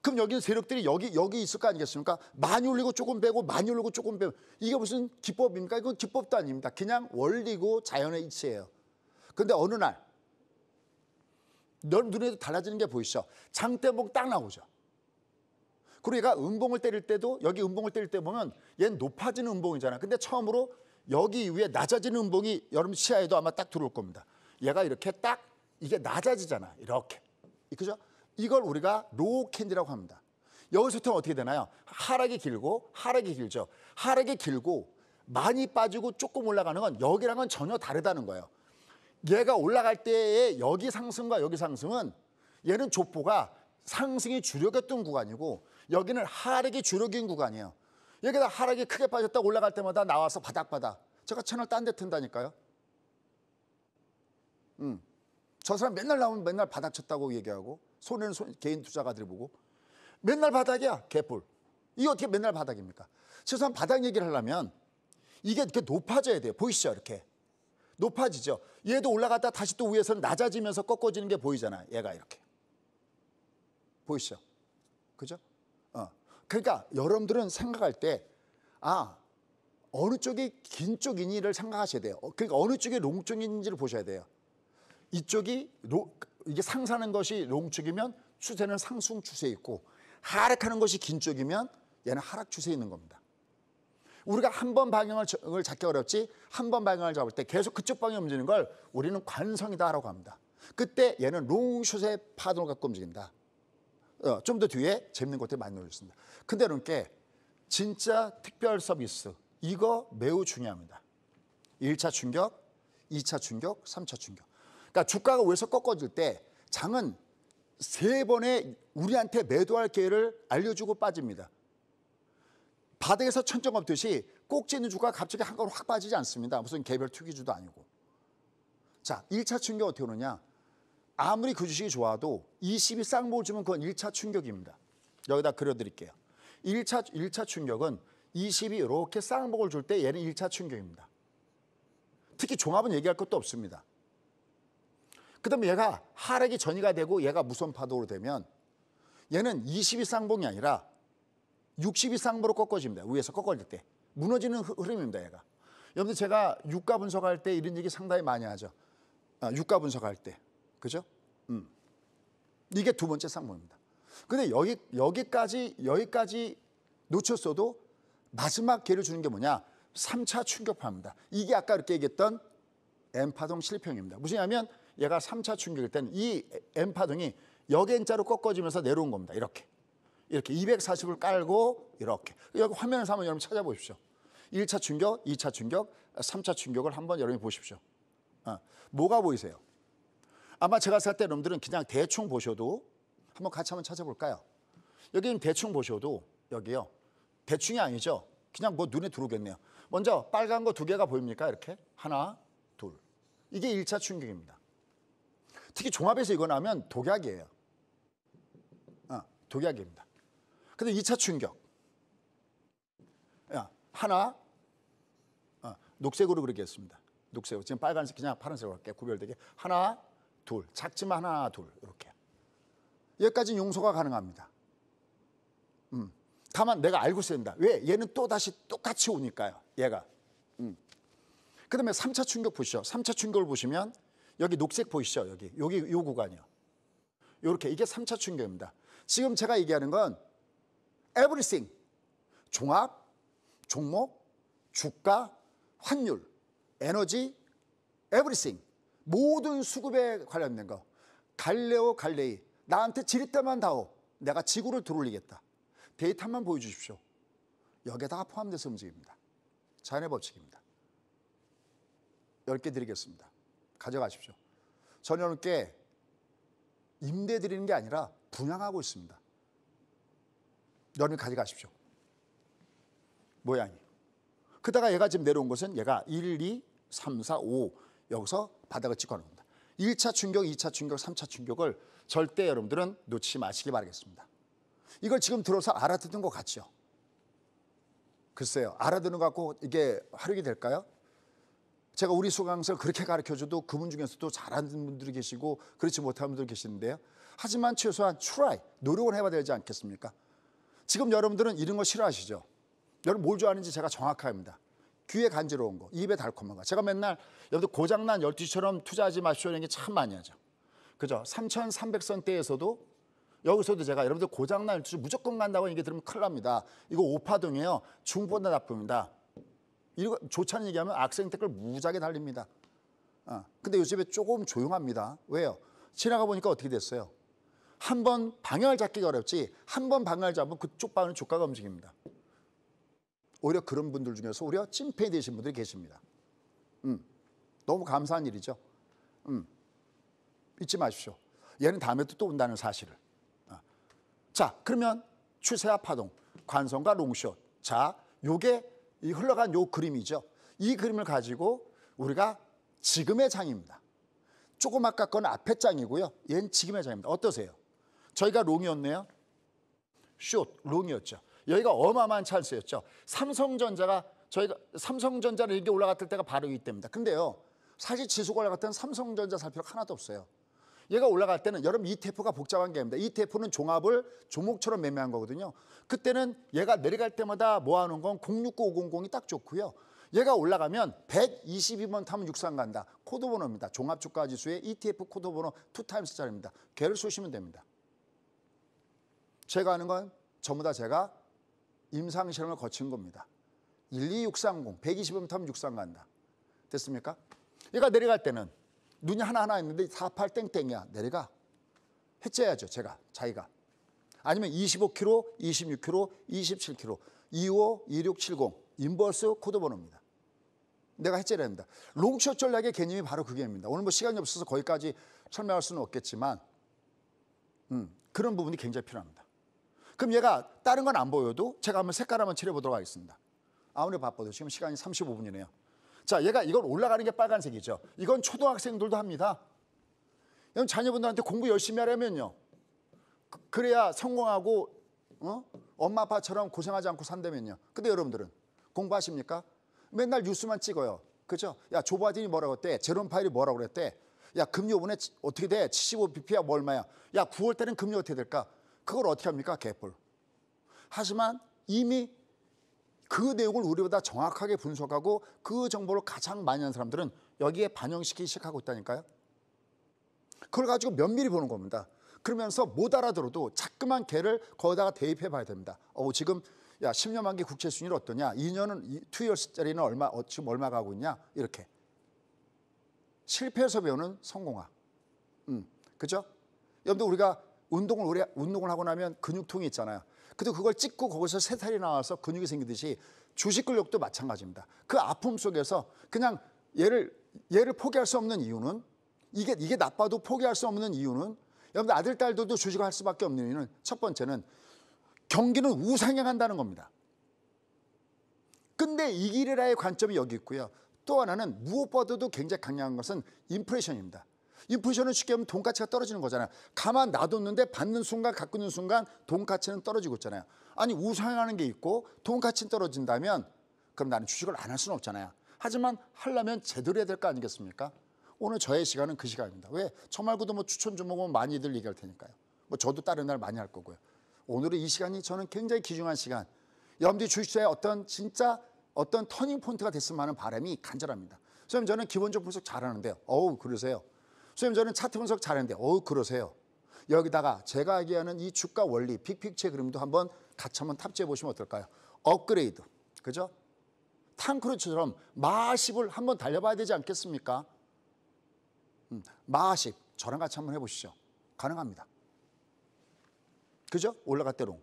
그럼 여기는 세력들이 여기 있을 거 아니겠습니까? 많이 올리고 조금 빼고 많이 올리고 조금 빼고 이게 무슨 기법입니까? 이건 기법도 아닙니다. 그냥 원리고 자연의 이치예요. 근데 어느 날 눈에도 달라지는 게 보이시죠? 장대봉 딱 나오죠. 그리고 얘가 음봉을 때릴 때도 여기 음봉을 때릴 때 보면 얘는 높아지는 음봉이잖아요. 근데 처음으로 여기 위에 낮아지는 음봉이 여러분 시야에도 아마 딱 들어올 겁니다. 얘가 이렇게 딱 이게 낮아지잖아. 이렇게. 그죠? 이걸 우리가 로우 캔디라고 합니다. 여기서부터 어떻게 되나요? 하락이 길고 하락이 길죠. 하락이 길고 많이 빠지고 조금 올라가는 건 여기랑은 전혀 다르다는 거예요. 얘가 올라갈 때의 여기 상승과 여기 상승은 얘는 족보가 상승이 주력이었던 구간이고 여기는 하락이 주력인 구간이에요. 여기다 하락이 크게 빠졌다 올라갈 때마다 나와서 바닥바닥. 제가 채널 딴 데 튼다니까요. 저 사람 맨날 나오면 맨날 바닥 쳤다고 얘기하고 손해는 개인 투자가들이 보고 맨날 바닥이야 개뿔. 이게 어떻게 맨날 바닥입니까? 최소한 바닥 얘기를 하려면 이게 이렇게 높아져야 돼요. 보이시죠? 이렇게 높아지죠. 얘도 올라갔다 다시 또 위에서 낮아지면서 꺾어지는 게 보이잖아요. 얘가 이렇게 보이시죠? 그죠? 그러니까 여러분들은 생각할 때 어느 쪽이 긴 쪽이니를 생각하셔야 돼요. 그러니까 어느 쪽이 롱 쪽인지를 보셔야 돼요. 이쪽이 이게 상승하는 것이 롱 쪽이면 추세는 상승 추세에 있고 하락하는 것이 긴 쪽이면 얘는 하락 추세에 있는 겁니다. 우리가 한 번 방향을 잡기 어렵지 한 번 방향을 잡을 때 계속 그쪽 방향 움직이는 걸 우리는 관성이다라고 합니다. 그때 얘는 롱숏의 파동을 갖고 움직인다. 좀 더 뒤에 재밌는 것들이 많이 나오겠습니다. 근데 여러분께 진짜 특별 서비스 이거 매우 중요합니다. 1차 충격, 2차 충격, 3차 충격. 그러니까 주가가 위에서 꺾어질 때 장은 3번의 우리한테 매도할 기회를 알려주고 빠집니다. 바닥에서 천정 엎듯이 꼭지 있는 주가가 갑자기 한꺼번에 확 빠지지 않습니다. 무슨 개별 투기주도 아니고. 자, 1차 충격 어떻게 오느냐. 아무리 그 주식이 좋아도 20이 쌍목을 주면 그건 1차 충격입니다. 여기다 그려드릴게요. 1차 충격은 20이 이렇게 쌍복을 줄 때 얘는 1차 충격입니다. 특히 종합은 얘기할 것도 없습니다. 그 다음에 얘가 하락이 전이가 되고 얘가 무선 파동으로 되면 얘는 20이 쌍봉이 아니라 60이 쌍봉으로 꺾어집니다. 위에서 꺾어질 때. 무너지는 흐름입니다. 얘가. 여러분들 제가 유가 분석할 때 이런 얘기 상당히 많이 하죠. 유가 분석할 때. 그죠? 이게 두 번째 쌍봉입니다. 근데 여기까지 놓쳤어도 마지막 기회를 주는 게 뭐냐? 3차 충격파입니다. 이게 아까 이렇게 얘기했던 M파동 실평입니다. 무슨 얘기냐면 얘가 3차 충격일 때는 이 M파동이 역N자로 꺾어지면서 내려온 겁니다. 이렇게 240을 깔고 이렇게. 여기 화면에서 한번 여러분 찾아보십시오. 1차 충격, 2차 충격, 3차 충격을 한번 여러분이 보십시오. 뭐가 보이세요? 아마 제가 살 때 여러분들은 그냥 대충 보셔도 한번 같이 한번 찾아볼까요? 여기는 대충 보셔도 여기요. 대충이 아니죠. 그냥 뭐 눈에 들어오겠네요. 먼저 빨간 거 두 개가 보입니까? 이렇게 하나, 둘. 이게 1차 충격입니다. 특히 종합에서 이거 나오면 독약이에요. 독약입니다. 근데 2차 충격. 하나, 녹색으로 그리겠습니다. 녹색으로. 지금 빨간색 그냥 파란색으로 할게요. 구별되게. 하나, 둘. 작지만 하나, 둘. 이렇게. 여기까지 용서가 가능합니다. 다만 내가 알고 있어야 된다. 왜? 얘는 또 다시 똑같이 오니까요. 얘가. 그 다음에 3차 충격 보시죠. 3차 충격을 보시면 여기 녹색 보이시죠? 여기 요 구간이요. 요렇게 이게 3차 충격입니다. 지금 제가 얘기하는 건 everything. 종합, 종목, 주가, 환율, 에너지, everything. 모든 수급에 관련된 거. 갈레오 갈레이. 나한테 지렛대만 다오. 내가 지구를 들어올리겠다. 데이터만 보여주십시오. 여기에다가 포함돼서 움직입니다. 자연의 법칙입니다. 10개 드리겠습니다. 가져가십시오. 저는 여러분께 임대 드리는 게 아니라 분양하고 있습니다. 여러분 가져가십시오. 모양이. 그다가 얘가 지금 내려온 것은 얘가 1, 2, 3, 4, 5 여기서 바닥을 찍어 놓은 겁니다. 1차 충격, 2차 충격, 3차 충격을 절대 여러분들은 놓치지 마시기 바라겠습니다. 이걸 지금 들어서 알아듣는 것 같죠? 글쎄요. 알아듣는 것 같고 이게 활용이 될까요? 제가 우리 수강생을 그렇게 가르쳐줘도 그분 중에서도 잘하는 분들이 계시고 그렇지 못한 분들이 계시는데요. 하지만 최소한 try, 노력을 해봐야 되지 않겠습니까? 지금 여러분들은 이런 거 싫어하시죠? 여러분 뭘 좋아하는지 제가 정확합니다. 귀에 간지러운 거, 입에 달콤한 거. 제가 맨날 여러분들 고장난 12시처럼 투자하지 마시오 이런 게 참 많이 하죠. 그죠? 3,300선대에서도 여기서도 제가 여러분들 고장난 12시 무조건 간다고 얘기 들으면 큰일 납니다. 이거 오파동이에요. 중보다 나쁩니다. 이거 좋지 않은 얘기하면 악성 댓글 무지하게 달립니다. 근데 요즘에 조금 조용합니다. 왜요? 지나가 보니까 어떻게 됐어요? 한 번 방향을 잡기가 어렵지 한 번 방향을 잡으면 그쪽 방향은 주가가 움직입니다. 오히려 그런 분들 중에서 오히려 찐팬이 되신 분들이 계십니다. 너무 감사한 일이죠. 잊지 마십시오. 얘는 다음에 또 온다는 사실을. 자, 그러면 추세와 파동, 관성과 롱숏. 자, 요게 이 흘러간 요 그림이죠. 이 그림을 가지고 우리가 지금의 장입니다. 조금 아까 건 앞에 장이고요. 얘는 지금의 장입니다. 어떠세요? 저희가 롱이었네요. 숏, 롱이었죠. 여기가 어마어마한 찬스였죠. 삼성전자는 이게 올라갔을 때가 바로 이때입니다. 근데요, 사실 지수가 올라갈 때는 삼성전자 살 필요가 하나도 없어요. 얘가 올라갈 때는 여러분 ETF가 복잡한 게 아닙니다. ETF는 종합을 종목처럼 매매한 거거든요. 그때는 얘가 내려갈 때마다 모아놓은 건 069500이 딱 좋고요. 얘가 올라가면 122번 타면 육상 간다. 코드번호입니다. 종합주가지수의 ETF 코드번호 2x짜리입니다. 걔를 쏘시면 됩니다. 제가 하는 건 전부 다 제가 임상실험을 거친 겁니다. 12630, 120번 타면 육상 간다. 됐습니까? 얘가 내려갈 때는 눈이 하나하나 있는데 48 땡땡이야. 내려가. 해째야죠. 자기가. 아니면 25kg, 26kg, 27kg, 25, 2670 인버스 코드번호입니다. 내가 해체를 합니다. 롱숏 전략의 개념이 바로 그게입니다. 오늘 뭐 시간이 없어서 거기까지 설명할 수는 없겠지만 그런 부분이 굉장히 필요합니다. 그럼 얘가 다른 건 안 보여도 제가 한번 색깔 한번 칠해보도록 하겠습니다. 아무리 바빠도 지금 시간이 35분이네요. 자, 얘가 이건 올라가는 게 빨간색이죠. 이건 초등학생들도 합니다. 여러분 자녀분들한테 공부 열심히 하려면요. 그래야 성공하고 엄마 아빠처럼 고생하지 않고 산다면요. 근데 여러분들은 공부하십니까? 맨날 뉴스만 찍어요. 그죠? 야, 조 바이든이 뭐라고 했대? 제롬 파일이 뭐라고 그랬대? 야, 금리 이번에 어떻게 돼? 75bp야 뭐 얼마야? 야, 9월 달엔 금리 어떻게 될까? 그걸 어떻게 합니까? 개뿔. 하지만 이미 그 내용을 우리보다 정확하게 분석하고 그 정보를 가장 많이 하는 사람들은 여기에 반영시키기 시작하고 있다니까요. 그걸 가지고 면밀히 보는 겁니다. 그러면서 못 알아들어도 자꾸만 걔를 거기다가 대입해 봐야 됩니다. 지금 야 10년 만기 국채 수익률 어떠냐? 2년은 2years짜리는 얼마 지금 얼마 가고 있냐? 이렇게. 실패해서 배우는 성공학. 그죠? 여러분들 우리가 운동을 하고 나면 근육통이 있잖아요. 근데 그걸 찍고 거기서 새살이 나와서 근육이 생기듯이 주식 근력도 마찬가지입니다. 그 아픔 속에서 그냥 얘를 포기할 수 없는 이유는 이게 나빠도 포기할 수 없는 이유는 여러분들 아들 딸들도 주식을 할 수밖에 없는 이유는 첫 번째는 경기는 우상향한다는 겁니다. 근데 이 길이라의 관점이 여기 있고요. 또 하나는 무엇보다도 굉장히 강력한 것은 인플레이션입니다. 인플레이션은 쉽게 하면 돈 가치가 떨어지는 거잖아요. 가만 놔뒀는데 받는 순간 갖고 있는 순간 돈 가치는 떨어지고 있잖아요. 아니 우상향하는 게 있고 돈 가치는 떨어진다면 그럼 나는 주식을 안 할 수는 없잖아요. 하지만 하려면 제대로 해야 될 거 아니겠습니까? 오늘 저의 시간은 그 시간입니다. 왜? 저 말고도 뭐 추천 종목은 많이들 얘기할 테니까요. 뭐 저도 다른 날 많이 할 거고요. 오늘의 이 시간이 저는 굉장히 귀중한 시간. 여러분들이 주식시장에 어떤 터닝 포인트가 됐으면 하는 바람이 간절합니다. 선생님 저는 기본적 분석 잘하는데요. 그러세요. 선생님 저는 차트 분석 잘하는데 그러세요. 여기다가 제가 얘기하는 이 주가 원리 빅픽처의 그림도 한번 같이 한번 탑재해 보시면 어떨까요? 업그레이드. 그죠? 탕크루즈처럼 마하십을 한번 달려봐야 되지 않겠습니까? 마하십 저랑 같이 한번 해보시죠. 가능합니다. 그죠? 올라갔대롱.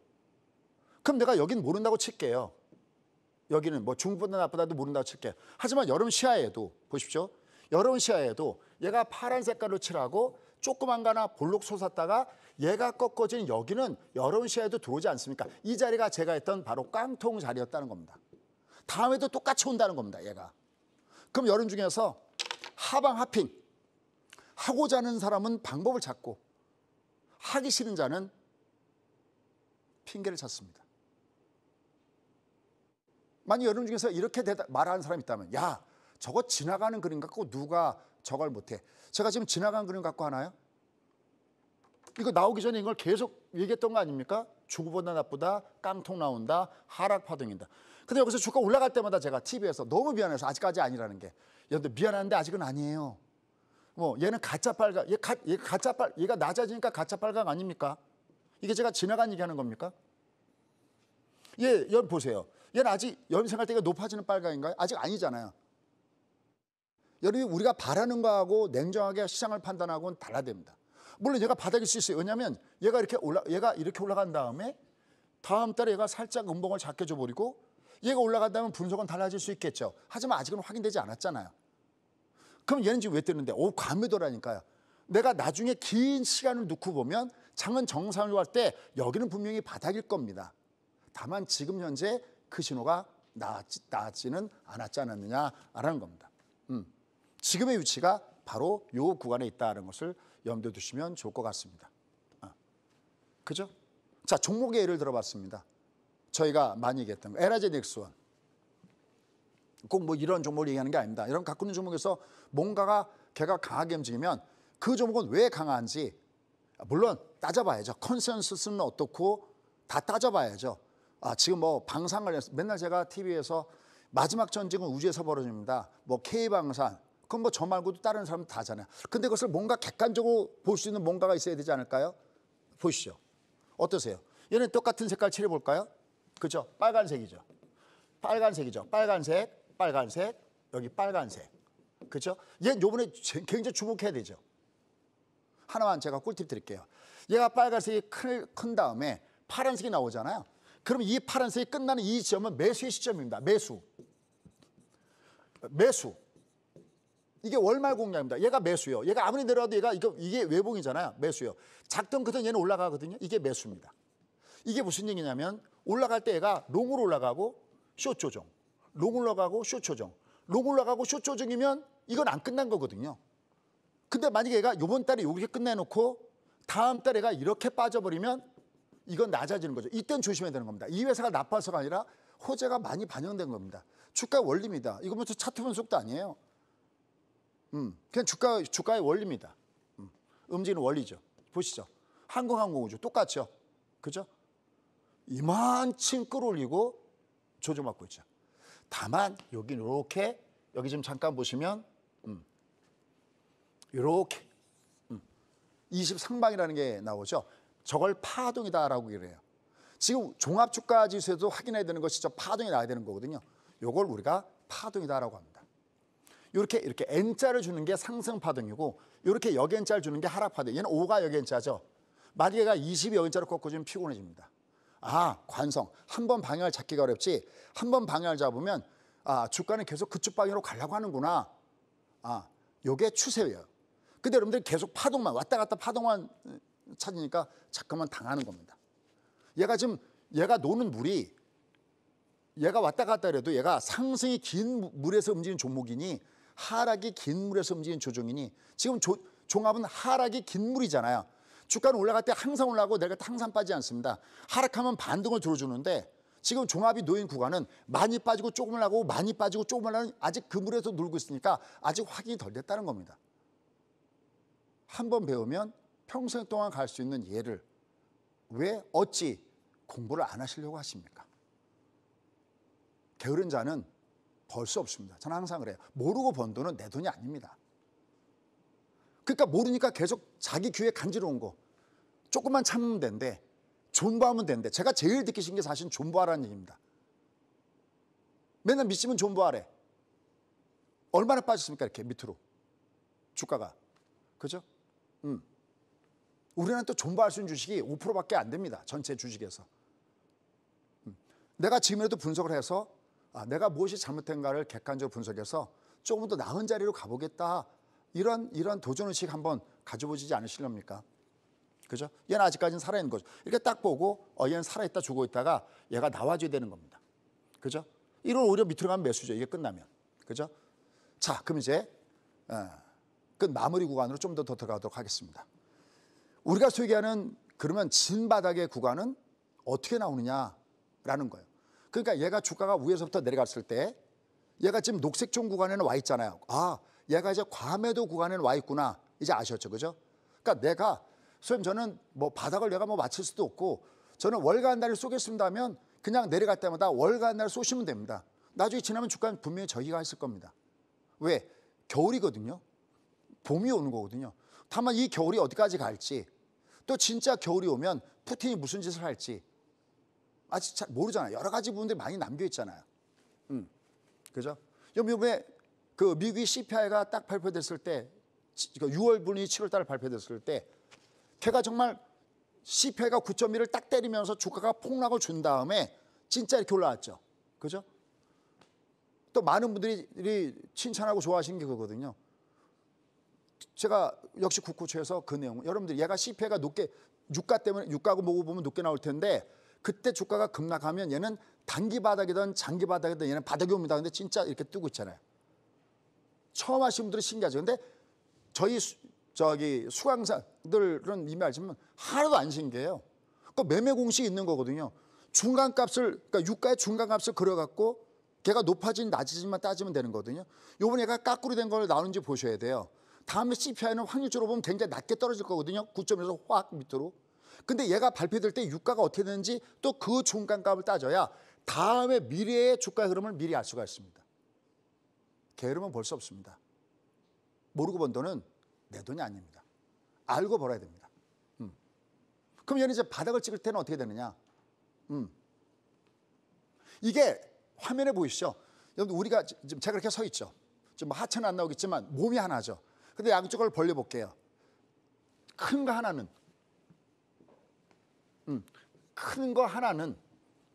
그럼 내가 여긴 모른다고 칠게요. 여기는 뭐 중보다 나쁘다도 모른다고 칠게요. 하지만 여러분 시야에도 보십시오. 여러분 시야에도 얘가 파란 색깔로 칠하고 조그만 거 하나 볼록 솟았다가 얘가 꺾어진 여기는 여러분 시야에도 들어오지 않습니까? 이 자리가 제가 했던 바로 깡통 자리였다는 겁니다. 다음에도 똑같이 온다는 겁니다. 얘가. 그럼 여러분 중에서 하방 하핑 하고자 하는 사람은 방법을 찾고 하기 싫은 자는 핑계를 찾습니다. 만약 여러분 중에서 이렇게 말하는 사람이 있다면 야 저거 지나가는 그림 갖고 누가 저걸 못해. 제가 지금 지나가는 그림 갖고 하나요? 이거 나오기 전에 이걸 계속 얘기했던 거 아닙니까? 주보다 나쁘다, 깡통 나온다, 하락 파동인다. 근데 여기서 주가 올라갈 때마다 제가 TV에서 너무 미안해서 아직까지 아니라는 게 여러분들 미안한데 아직은 아니에요. 얘는 가짜 빨강, 얘가 낮아지니까 가짜 빨강 아닙니까? 이게 제가 지나간 얘기하는 겁니까? 여러분 보세요. 얘는 아직 여러분 생각할 때가 높아지는 빨강인가요? 아직 아니잖아요. 여러분 우리가 바라는 거하고 냉정하게 시장을 판단하고는 달라집니다. 물론 얘가 바닥일 수 있어요. 왜냐하면 얘가 이렇게 올라간 다음에 다음 달에 얘가 살짝 음봉을 작게 줘버리고 얘가 올라간다면 분석은 달라질 수 있겠죠. 하지만 아직은 확인되지 않았잖아요. 그럼 얘는 지금 왜 뜨는데? 과매도라니까요. 내가 나중에 긴 시간을 놓고 보면 장은 정상으로 갈 때 여기는 분명히 바닥일 겁니다. 다만 지금 현재 그 신호가 나지는 않았지 않았느냐라는 겁니다. 지금의 위치가 바로 이 구간에 있다는 것을 염두에 두시면 좋을 것 같습니다. 그죠? 자, 종목의 예를 들어봤습니다. 저희가 많이 얘기했던 거, 에라제넥스원. 꼭 뭐 이런 종목을 얘기하는 게 아닙니다. 이런 갖고 있는 종목에서 뭔가가 걔가 강하게 움직이면 그 종목은 왜 강한지 물론 따져봐야죠. 컨센서스는 어떻고 다 따져봐야죠. 지금 뭐 방산 관련해서 맨날 제가 TV에서 마지막 전쟁은 우주에서 벌어집니다. 뭐 K방산. 그건 뭐 저 말고도 다른 사람 다 하잖아요. 근데 그것을 뭔가 객관적으로 볼 수 있는 뭔가가 있어야 되지 않을까요? 보시죠. 어떠세요? 얘는 똑같은 색깔 칠해볼까요? 그죠? 빨간색이죠. 빨간색, 여기 빨간색. 그죠? 얘는 요번에 굉장히 주목해야 되죠. 하나만 제가 꿀팁 드릴게요. 얘가 빨간색이 큰 다음에 파란색이 나오잖아요. 그럼 이 파란색이 끝나는 이 지점은 매수의 시점입니다. 매수. 이게 월말 공략입니다. 얘가 매수요. 얘가 아무리 내려와도 이게 외봉이잖아요. 매수요. 작든 크든 얘는 올라가거든요. 이게 매수입니다. 이게 무슨 얘기냐면 올라갈 때 얘가 롱으로 올라가고 숏 조정. 롱 올라가고 숏 조정. 롱 올라가고 숏 조정이면 이건 안 끝난 거거든요. 근데 만약에 얘가 이번 달에 이렇게 끝내놓고 다음 달에 얘가 이렇게 빠져버리면 이건 낮아지는 거죠. 이땐 조심해야 되는 겁니다. 이 회사가 나빠서가 아니라 호재가 많이 반영된 겁니다. 주가 원리입니다. 이거 무슨 차트 분석도 아니에요. 그냥 주가의 원리입니다. 움직이는 원리죠. 보시죠. 한국항공우주 똑같죠. 그죠? 이만큼 끌어올리고 조정받고 있죠. 다만 여기 이렇게 여기 지금 잠깐 보시면 이렇게 20 상방이라는 게 나오죠. 저걸 파동이다라고 그래요. 지금 종합주가지수에도 확인해야 되는 것이 저 파동이 나야 되는 거거든요. 이걸 우리가 파동이다라고 합니다. 이렇게 N자를 주는 게 상승 파동이고 이렇게 역N자를 주는 게 하락 파동. 얘는 5가 역N자죠. 만약에 얘가 20이 역N자로 꺾어주면 피곤해집니다. 아, 관성. 한 번 방향을 잡기가 어렵지. 한 번 방향을 잡으면 주가는 계속 그쪽 방향으로 가려고 하는구나. 요게 추세예요. 근데 여러분들이 계속 파동만 왔다 갔다 파동만 찾으니까 잠깐만 당하는 겁니다. 얘가 노는 물이 얘가 왔다 갔다 해도 얘가 상승이 긴 물에서 움직이는 종목이니 하락이 긴 물에서 움직이는 조종이니 지금 종합은 하락이 긴 물이잖아요. 주가는 올라갈 때 항상 올라가고 내려갈 때 항상 빠지지 않습니다. 하락하면 반등을 들어주는데 지금 종합이 놓인 구간은 많이 빠지고 조금 올라가고 많이 빠지고 조금 올라가는 아직 그 물에서 놀고 있으니까 아직 확인이 덜 됐다는 겁니다. 한 번 배우면 평생 동안 갈 수 있는 예를 왜 어찌 공부를 안 하시려고 하십니까? 게으른 자는 벌 수 없습니다. 저는 항상 그래요. 모르고 번 돈은 내 돈이 아닙니다. 그러니까 모르니까 계속 자기 귀에 간지러운 거 조금만 참으면 된대. 존버하면 된대. 제가 제일 듣기 싫은 게 사실 존버하라는 얘기입니다. 맨날 믿으면 존버하래. 얼마나 빠졌습니까? 이렇게 밑으로 주가가. 그죠? 우리는 또 존버할 수 있는 주식이 5%밖에 안 됩니다. 전체 주식에서. 내가 지금이라도 분석을 해서 내가 무엇이 잘못된가를 객관적으로 분석해서 조금 더 나은 자리로 가보겠다. 이런 도전의식 한번 가져보시지 않으시렵니까? 그죠? 얘는 아직까지는 살아있는 거죠. 이렇게 딱 보고 얘는 살아있다 죽어 있다가 얘가 나와줘야 되는 겁니다. 그죠? 이런 오히려 밑으로 가면 매수죠. 이게 끝나면. 그죠? 자, 그럼 이제 끝 마무리 구간으로 좀 더 들어가도록 하겠습니다. 우리가 소위 얘기하는 그러면 진바닥의 구간은 어떻게 나오느냐라는 거예요. 그러니까 얘가 주가가 위에서부터 내려갔을 때 얘가 지금 녹색종 구간에는 와 있잖아요. 얘가 이제 과매도 구간에는 와 있구나. 이제 아셨죠, 그죠? 그러니까 내가 선생님 저는 뭐 바닥을 내가 뭐 맞출 수도 없고 저는 월가 한 달을 쏘겠습니다 하면 그냥 내려갈 때마다 월가 한 달을 쏘시면 됩니다. 나중에 지나면 주가는 분명히 저기가 있을 겁니다. 왜? 겨울이거든요. 봄이 오는 거거든요. 다만 이 겨울이 어디까지 갈지 또 진짜 겨울이 오면 푸틴이 무슨 짓을 할지 아직 잘 모르잖아요. 여러 가지 부분들이 많이 남겨 있잖아요. 그죠? 요번에 그 미국의 CPI가 딱 발표됐을 때 6월 분이 7월 달 발표됐을 때 걔가 정말 CPI가 9.1을 딱 때리면서 주가가 폭락을 준 다음에 진짜 이렇게 올라왔죠. 그죠? 또 많은 분들이 칭찬하고 좋아하시는 게 그거거든요. 제가 역시 국고초에서 그 내용 여러분들 얘가 CPI가 높게 유가 때문에 유가하고 뭐고 보면 높게 나올 텐데 그때 주가가 급락하면 얘는 단기 바닥이든 장기 바닥이든 얘는 바닥이 옵니다. 근데 진짜 이렇게 뜨고 있잖아요. 처음 하신 분들은 신기하죠. 근데 저희 수강사들은 이미 알지만 하나도 안 신기해요. 그 매매 공식이 있는 거거든요. 중간값을 그러니까 유가의 중간값을 그려갖고 걔가 높아진 낮아진만 따지면 되는 거거든요. 요번에 얘가 까꾸리 된 걸 나오는지 보셔야 돼요. 다음에 CPI는 확률적으로 보면 굉장히 낮게 떨어질 거거든요. 9점에서 확 밑으로. 근데 얘가 발표될 때 유가가 어떻게 되는지 또 그 중간값을 따져야 다음에 미래의 주가 흐름을 미리 알 수가 있습니다. 게으르면 볼 수 없습니다. 모르고 번 돈은 내 돈이 아닙니다. 알고 벌어야 됩니다. 그럼 얘는 이제 바닥을 찍을 때는 어떻게 되느냐? 이게 화면에 보이시죠? 여러분 우리가 지금 제가 이렇게 서 있죠. 지금 하체는 안 나오겠지만 몸이 하나죠. 근데 양쪽을 벌려볼게요. 큰 거 하나는 큰 거 하나는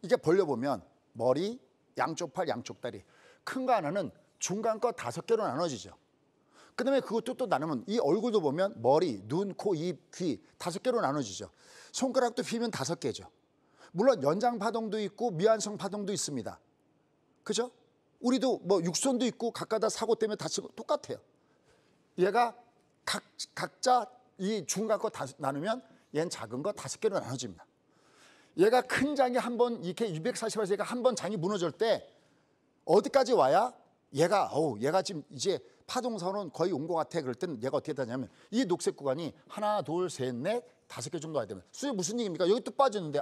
이게 벌려보면 머리, 양쪽 팔, 양쪽 다리. 큰 거 하나는 중간 거 5개로 나눠지죠. 그 다음에 그것도 또 나누면 이 얼굴도 보면 머리, 눈, 코, 입, 귀 5개로 나눠지죠. 손가락도 휘면 5개죠. 물론 연장 파동도 있고 미완성 파동도 있습니다. 그죠? 우리도 뭐 육손도 있고 각각 사고 때문에 다치고 똑같아요. 얘가 각자 이 중간 거 나누면 얘는 작은 거 5개로 나눠집니다. 얘가 큰 장이 한번 이렇게 240에서 얘가 한번 장이 무너질 때 어디까지 와야 얘가 지금 이제 파동선은 거의 온 것 같아. 그럴 때는 얘가 어떻게 되냐면 이 녹색 구간이 하나, 둘, 셋, 넷, 5개 정도 와야 되면 수익 무슨 얘기입니까? 여기 또 빠졌는데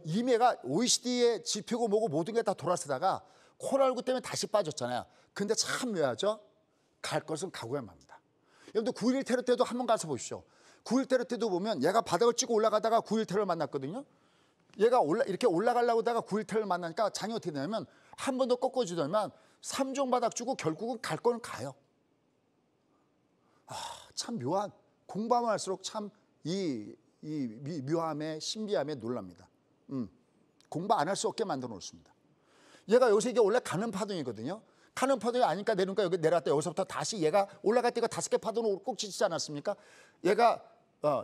이미 얘가 OECD의 지표고 뭐고 모든 게 다 돌아서다가 코랄구 때문에 다시 빠졌잖아요. 근데 참 묘하죠? 갈 것은 가고야 맙니다. 여러분들 9.11 테러 때도 한번 가서 보십시오. 9.11 테러 때도 보면 얘가 바닥을 찍고 올라가다가 9.11 테러를 만났거든요. 얘가 이렇게 올라가려고 하다가 9.11 테러를 만나니까 장이 어떻게 되냐면 한 번 더 꺾어주더니만 3종 바닥 주고 결국은 갈 거는 가요. 참 묘한, 공부하면 할수록 참 이 묘함에 신비함에 놀랍니다. 공부 안 할 수 없게 만들어 놓습니다. 얘가 여기서 이게 원래 가는 파동이거든요. 가는 파동이 아니까 내려오니까 여기 내려왔다. 여기서부터 다시 얘가 올라갈 때가 5개 파동으로 꼭 지치지 않았습니까? 얘가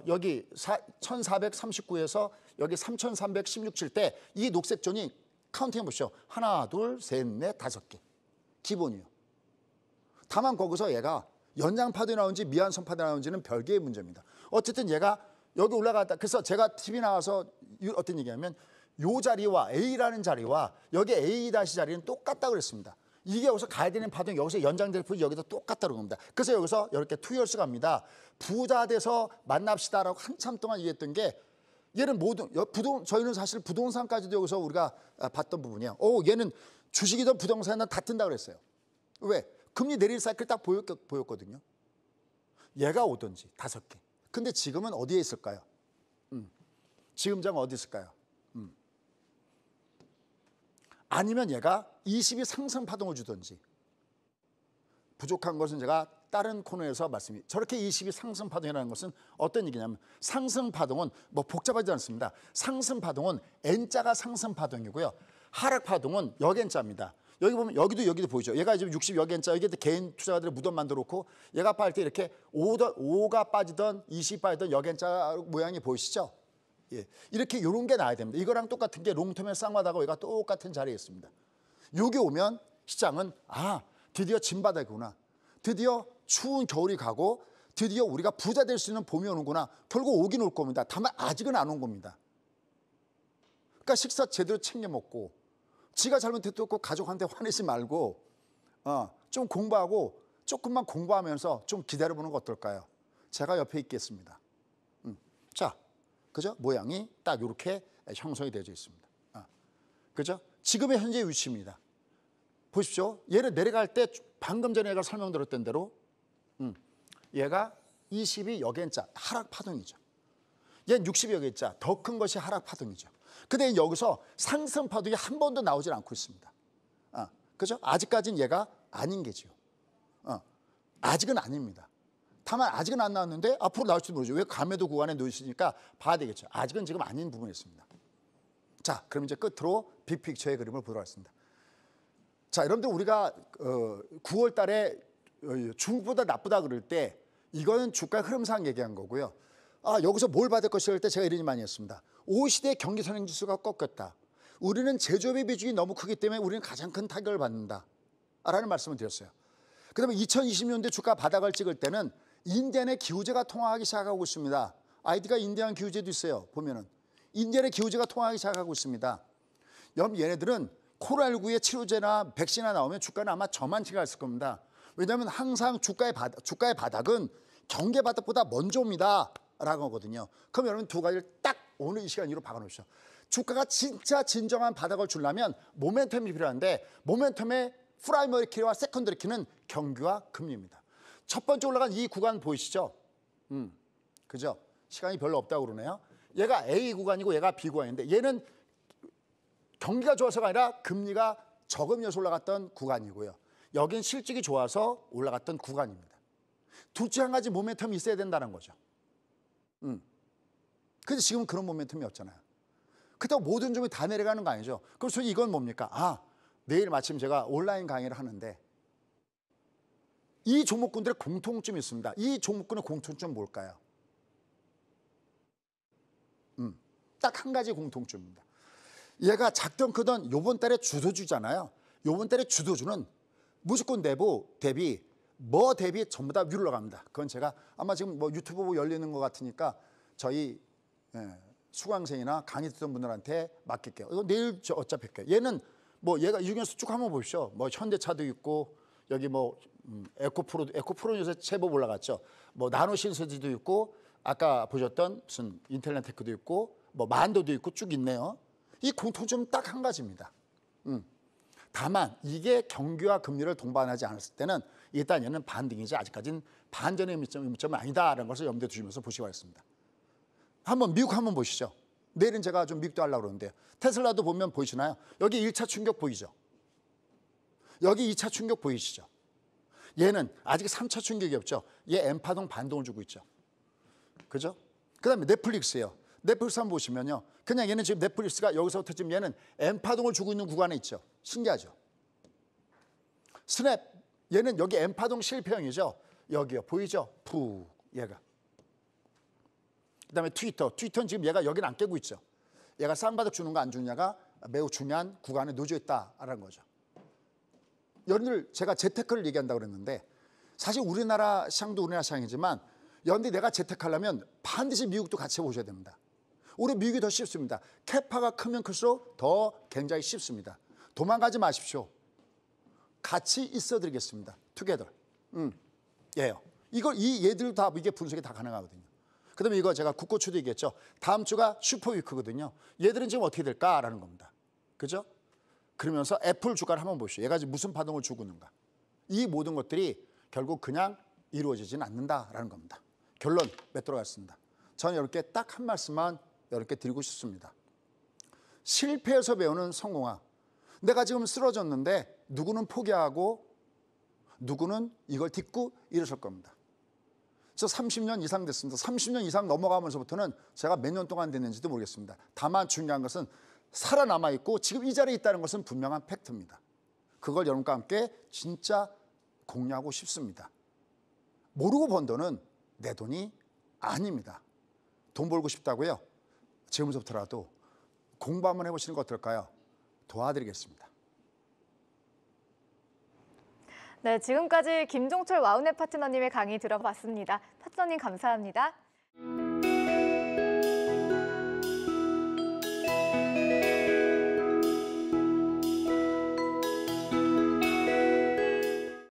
여기 1439에서 여기 3316 칠 때 이 녹색 존이 카운팅 해보시죠. 하나, 둘, 셋, 넷, 5개. 기본이요. 다만 거기서 얘가 연장파도 나오는지 미완선파도 나오는지는 별개의 문제입니다. 어쨌든 얘가 여기 올라갔다. 그래서 제가 TV 나와서 어떤 얘기냐면 요 자리와 A라는 자리와 여기 A 다시 자리는 똑같다 그랬습니다. 이게 여기서 가야 되는 파동이 여기서 연장될 뿐이 여기도 똑같다는 겁니다. 그래서 여기서 이렇게 투이얼스 갑니다. 부자 돼서 만납시다라고 한참 동안 얘기했던 게 얘는 저희는 사실 부동산까지도 여기서 우리가 봤던 부분이야. 얘는 주식이든 부동산이든 다 뜬다 그랬어요. 왜? 금리 내릴 사이클 딱 보였거든요. 얘가 오든지 5개. 근데 지금은 어디에 있을까요? 지금 장 어디 있을까요? 아니면 얘가 20이 상승 파동을 주든지. 부족한 것은 제가 다른 코너에서 말씀이 저렇게 20이 상승 파동이라는 것은 어떤 얘기냐면 상승 파동은 뭐 복잡하지 않습니다. 상승 파동은 N자가 상승 파동이고요. 하락 파동은 역N자입니다. 여기 보면 여기도 보이죠. 얘가 지금 60 역N자 여기 개인 투자자들의 무덤 만들어 놓고 얘가 빠질 때 이렇게 5가 빠지던 20 빠지던 역N자 모양이 보이시죠? 예, 이렇게 이런 게 나와야 됩니다. 이거랑 똑같은 게 롱텀의 쌍바닥하고 얘가 똑같은 자리에 있습니다. 여기 오면 시장은 드디어 진바닥이구나. 드디어 추운 겨울이 가고 드디어 우리가 부자 될 수 있는 봄이 오는구나. 결국 오긴 올 겁니다. 다만 아직은 안 온 겁니다. 그러니까 식사 제대로 챙겨 먹고 지가 잘못했고 가족한테 화내지 말고 좀 공부하고 조금만 공부하면서 좀 기다려보는 거 어떨까요? 제가 옆에 있겠습니다. 자, 그죠? 모양이 딱 이렇게 형성이 되어 있습니다. 그죠? 지금의 현재 위치입니다. 보십시오. 얘를 내려갈 때 방금 전에 제가 설명드렸던 대로 얘가 22 역N자 하락 파동이죠. 얘는 60 역N자 더 큰 것이 하락 파동이죠. 근데 여기서 상승 파동이 한 번도 나오질 않고 있습니다. 그죠? 아직까지는 얘가 아닌 게죠. 아직은 아닙니다. 다만 아직은 안 나왔는데 앞으로 나올지도 모르죠. 왜 감매도 구간에 놓여 있으니까 봐야 되겠죠. 아직은 지금 아닌 부분이 있습니다. 자, 그럼 이제 끝으로 빅픽처의 그림을 보도록 하겠습니다. 자, 여러분들 우리가 9월 달에 중국보다 나쁘다 그럴 때 이거는 주가 흐름상 얘기한 거고요. 여기서 뭘 받을 것이랄 때 제가 이런 많이 했습니다. OECD의 경기 선행 지수가 꺾였다. 우리는 제조업의 비중이 너무 크기 때문에 우리는 가장 큰 타격을 받는다. 라는 말씀을 드렸어요. 그다음에 2020년대 주가 바닥을 찍을 때는 인디안의 기후제가 통화하기 시작하고 있습니다. 아이디가 인디안 기후제도 있어요. 보면은 인디안의 기후제가 통화하기 시작하고 있습니다. 여러분 얘네들은 코로나19의 치료제나 백신이 나오면 주가는 아마 저만치가 있을 겁니다. 왜냐하면 항상 주가의 바닥은 경계 바닥보다 먼저 옵니다. 라고 하거든요. 그럼 여러분 두 가지를 딱 오늘 이 시간 이로 박아놓으시죠. 주가가 진짜 진정한 바닥을 주려면 모멘텀이 필요한데 모멘텀의 프라이머리 키와 세컨더리 키는 경기와 금리입니다. 첫 번째 올라간 이 구간 보이시죠? 그죠? 시간이 별로 없다고 그러네요. 얘가 A 구간이고 얘가 B 구간인데 얘는 경기가 좋아서가 아니라 금리가 저금리에서 올라갔던 구간이고요. 여긴 실적이 좋아서 올라갔던 구간입니다. 둘 중 한 가지 모멘텀이 있어야 된다는 거죠. 근데 지금 그런 모멘텀이 없잖아요. 그렇다고 모든 종이 다 내려가는 거 아니죠. 그럼 솔직히 이건 뭡니까? 내일 마침 제가 온라인 강의를 하는데 이 종목군들의 공통점이 있습니다. 이 종목군의 공통점은 뭘까요? 딱 한 가지 공통점입니다. 얘가 작든 크든 요번 달에 주도주잖아요. 요번 달에 주도주는 무조건 대비 전부 다 위로 갑니다. 그건 제가 아마 지금 뭐 유튜브 열리는 것 같으니까 저희 수강생이나 강의 듣던 분들한테 맡길게요. 이거 내일 저 어차피 할게요. 얘는 뭐 얘가 이 중에서 쭉 한번 보십시오. 뭐 현대차도 있고 여기 뭐 에코프로는 요새 제법 올라갔죠. 뭐 나노신소지도 있고 아까 보셨던 무슨 인텔란테크도 있고 뭐 만도도 있고 쭉 있네요. 이 공통점은 딱 한 가지입니다. 다만 이게 경기와 금리를 동반하지 않았을 때는 일단 얘는 반등이지 아직까지는 반전의 의미점은 아니다라는 것을 염두에 두시면서 보시기 바랍니다. 한번 미국 한번 보시죠. 내일은 제가 좀 미국도 하려고 그러는데요. 테슬라도 보면 보이시나요? 여기 1차 충격 보이죠? 여기 2차 충격 보이시죠? 얘는 아직 3차 충격이 없죠. 얘 N파동 반동을 주고 있죠. 그죠? 그 다음에 넷플릭스예요. 넷플릭스 한번 보시면요. 그냥 얘는 지금 넷플릭스가 여기서부터 지금 얘는 N파동을 주고 있는 구간에 있죠. 신기하죠? 스냅, 얘는 여기 N파동 실패형이죠. 여기요. 보이죠? 푹 얘가. 그 다음에 트위터는 지금 얘가 여기는 안 깨고 있죠. 얘가 쌍바닥 주는 거 안 주느냐가 매우 중요한 구간에 놓여 있다라는 거죠. 여러분들 제가 재테크를 얘기한다고 그랬는데 사실 우리나라 시장도 우리나라 시장이지만 여러분들이 내가 재테크하려면 반드시 미국도 같이 보셔야 됩니다. 우리 미국이 더 쉽습니다. 캐파가 크면 클수록 더 굉장히 쉽습니다. 도망가지 마십시오. 같이 있어 드리겠습니다. 투게더. 예요. 얘들 다 이게 분석이 다 가능하거든요. 그다음에 이거 제가 국고추도 얘기했죠. 다음 주가 슈퍼위크거든요. 얘들은 지금 어떻게 될까라는 겁니다. 그죠? 그러면서 애플 주가를 한번 보시죠. 얘가 지금 무슨 파동을 주고 있는가. 이 모든 것들이 결국 그냥 이루어지지는 않는다라는 겁니다. 결론 맺도록 하겠습니다. 저는 이렇게 딱 한 말씀만 이렇게 드리고 싶습니다. 실패에서 배우는 성공학. 내가 지금 쓰러졌는데 누구는 포기하고 누구는 이걸 딛고 일어설 겁니다. 저 30년 이상 됐습니다. 30년 이상 넘어가면서부터는 제가 몇 년 동안 됐는지도 모르겠습니다. 다만 중요한 것은 살아남아 있고 지금 이 자리에 있다는 것은 분명한 팩트입니다. 그걸 여러분과 함께 진짜 공유하고 싶습니다. 모르고 번 돈은 내 돈이 아닙니다. 돈 벌고 싶다고요? 지금부터라도 공부 한번 해보시는 거 어떨까요? 도와드리겠습니다. 네, 지금까지 김종철 와우넷 파트너님의 강의 들어봤습니다. 파트너님 감사합니다.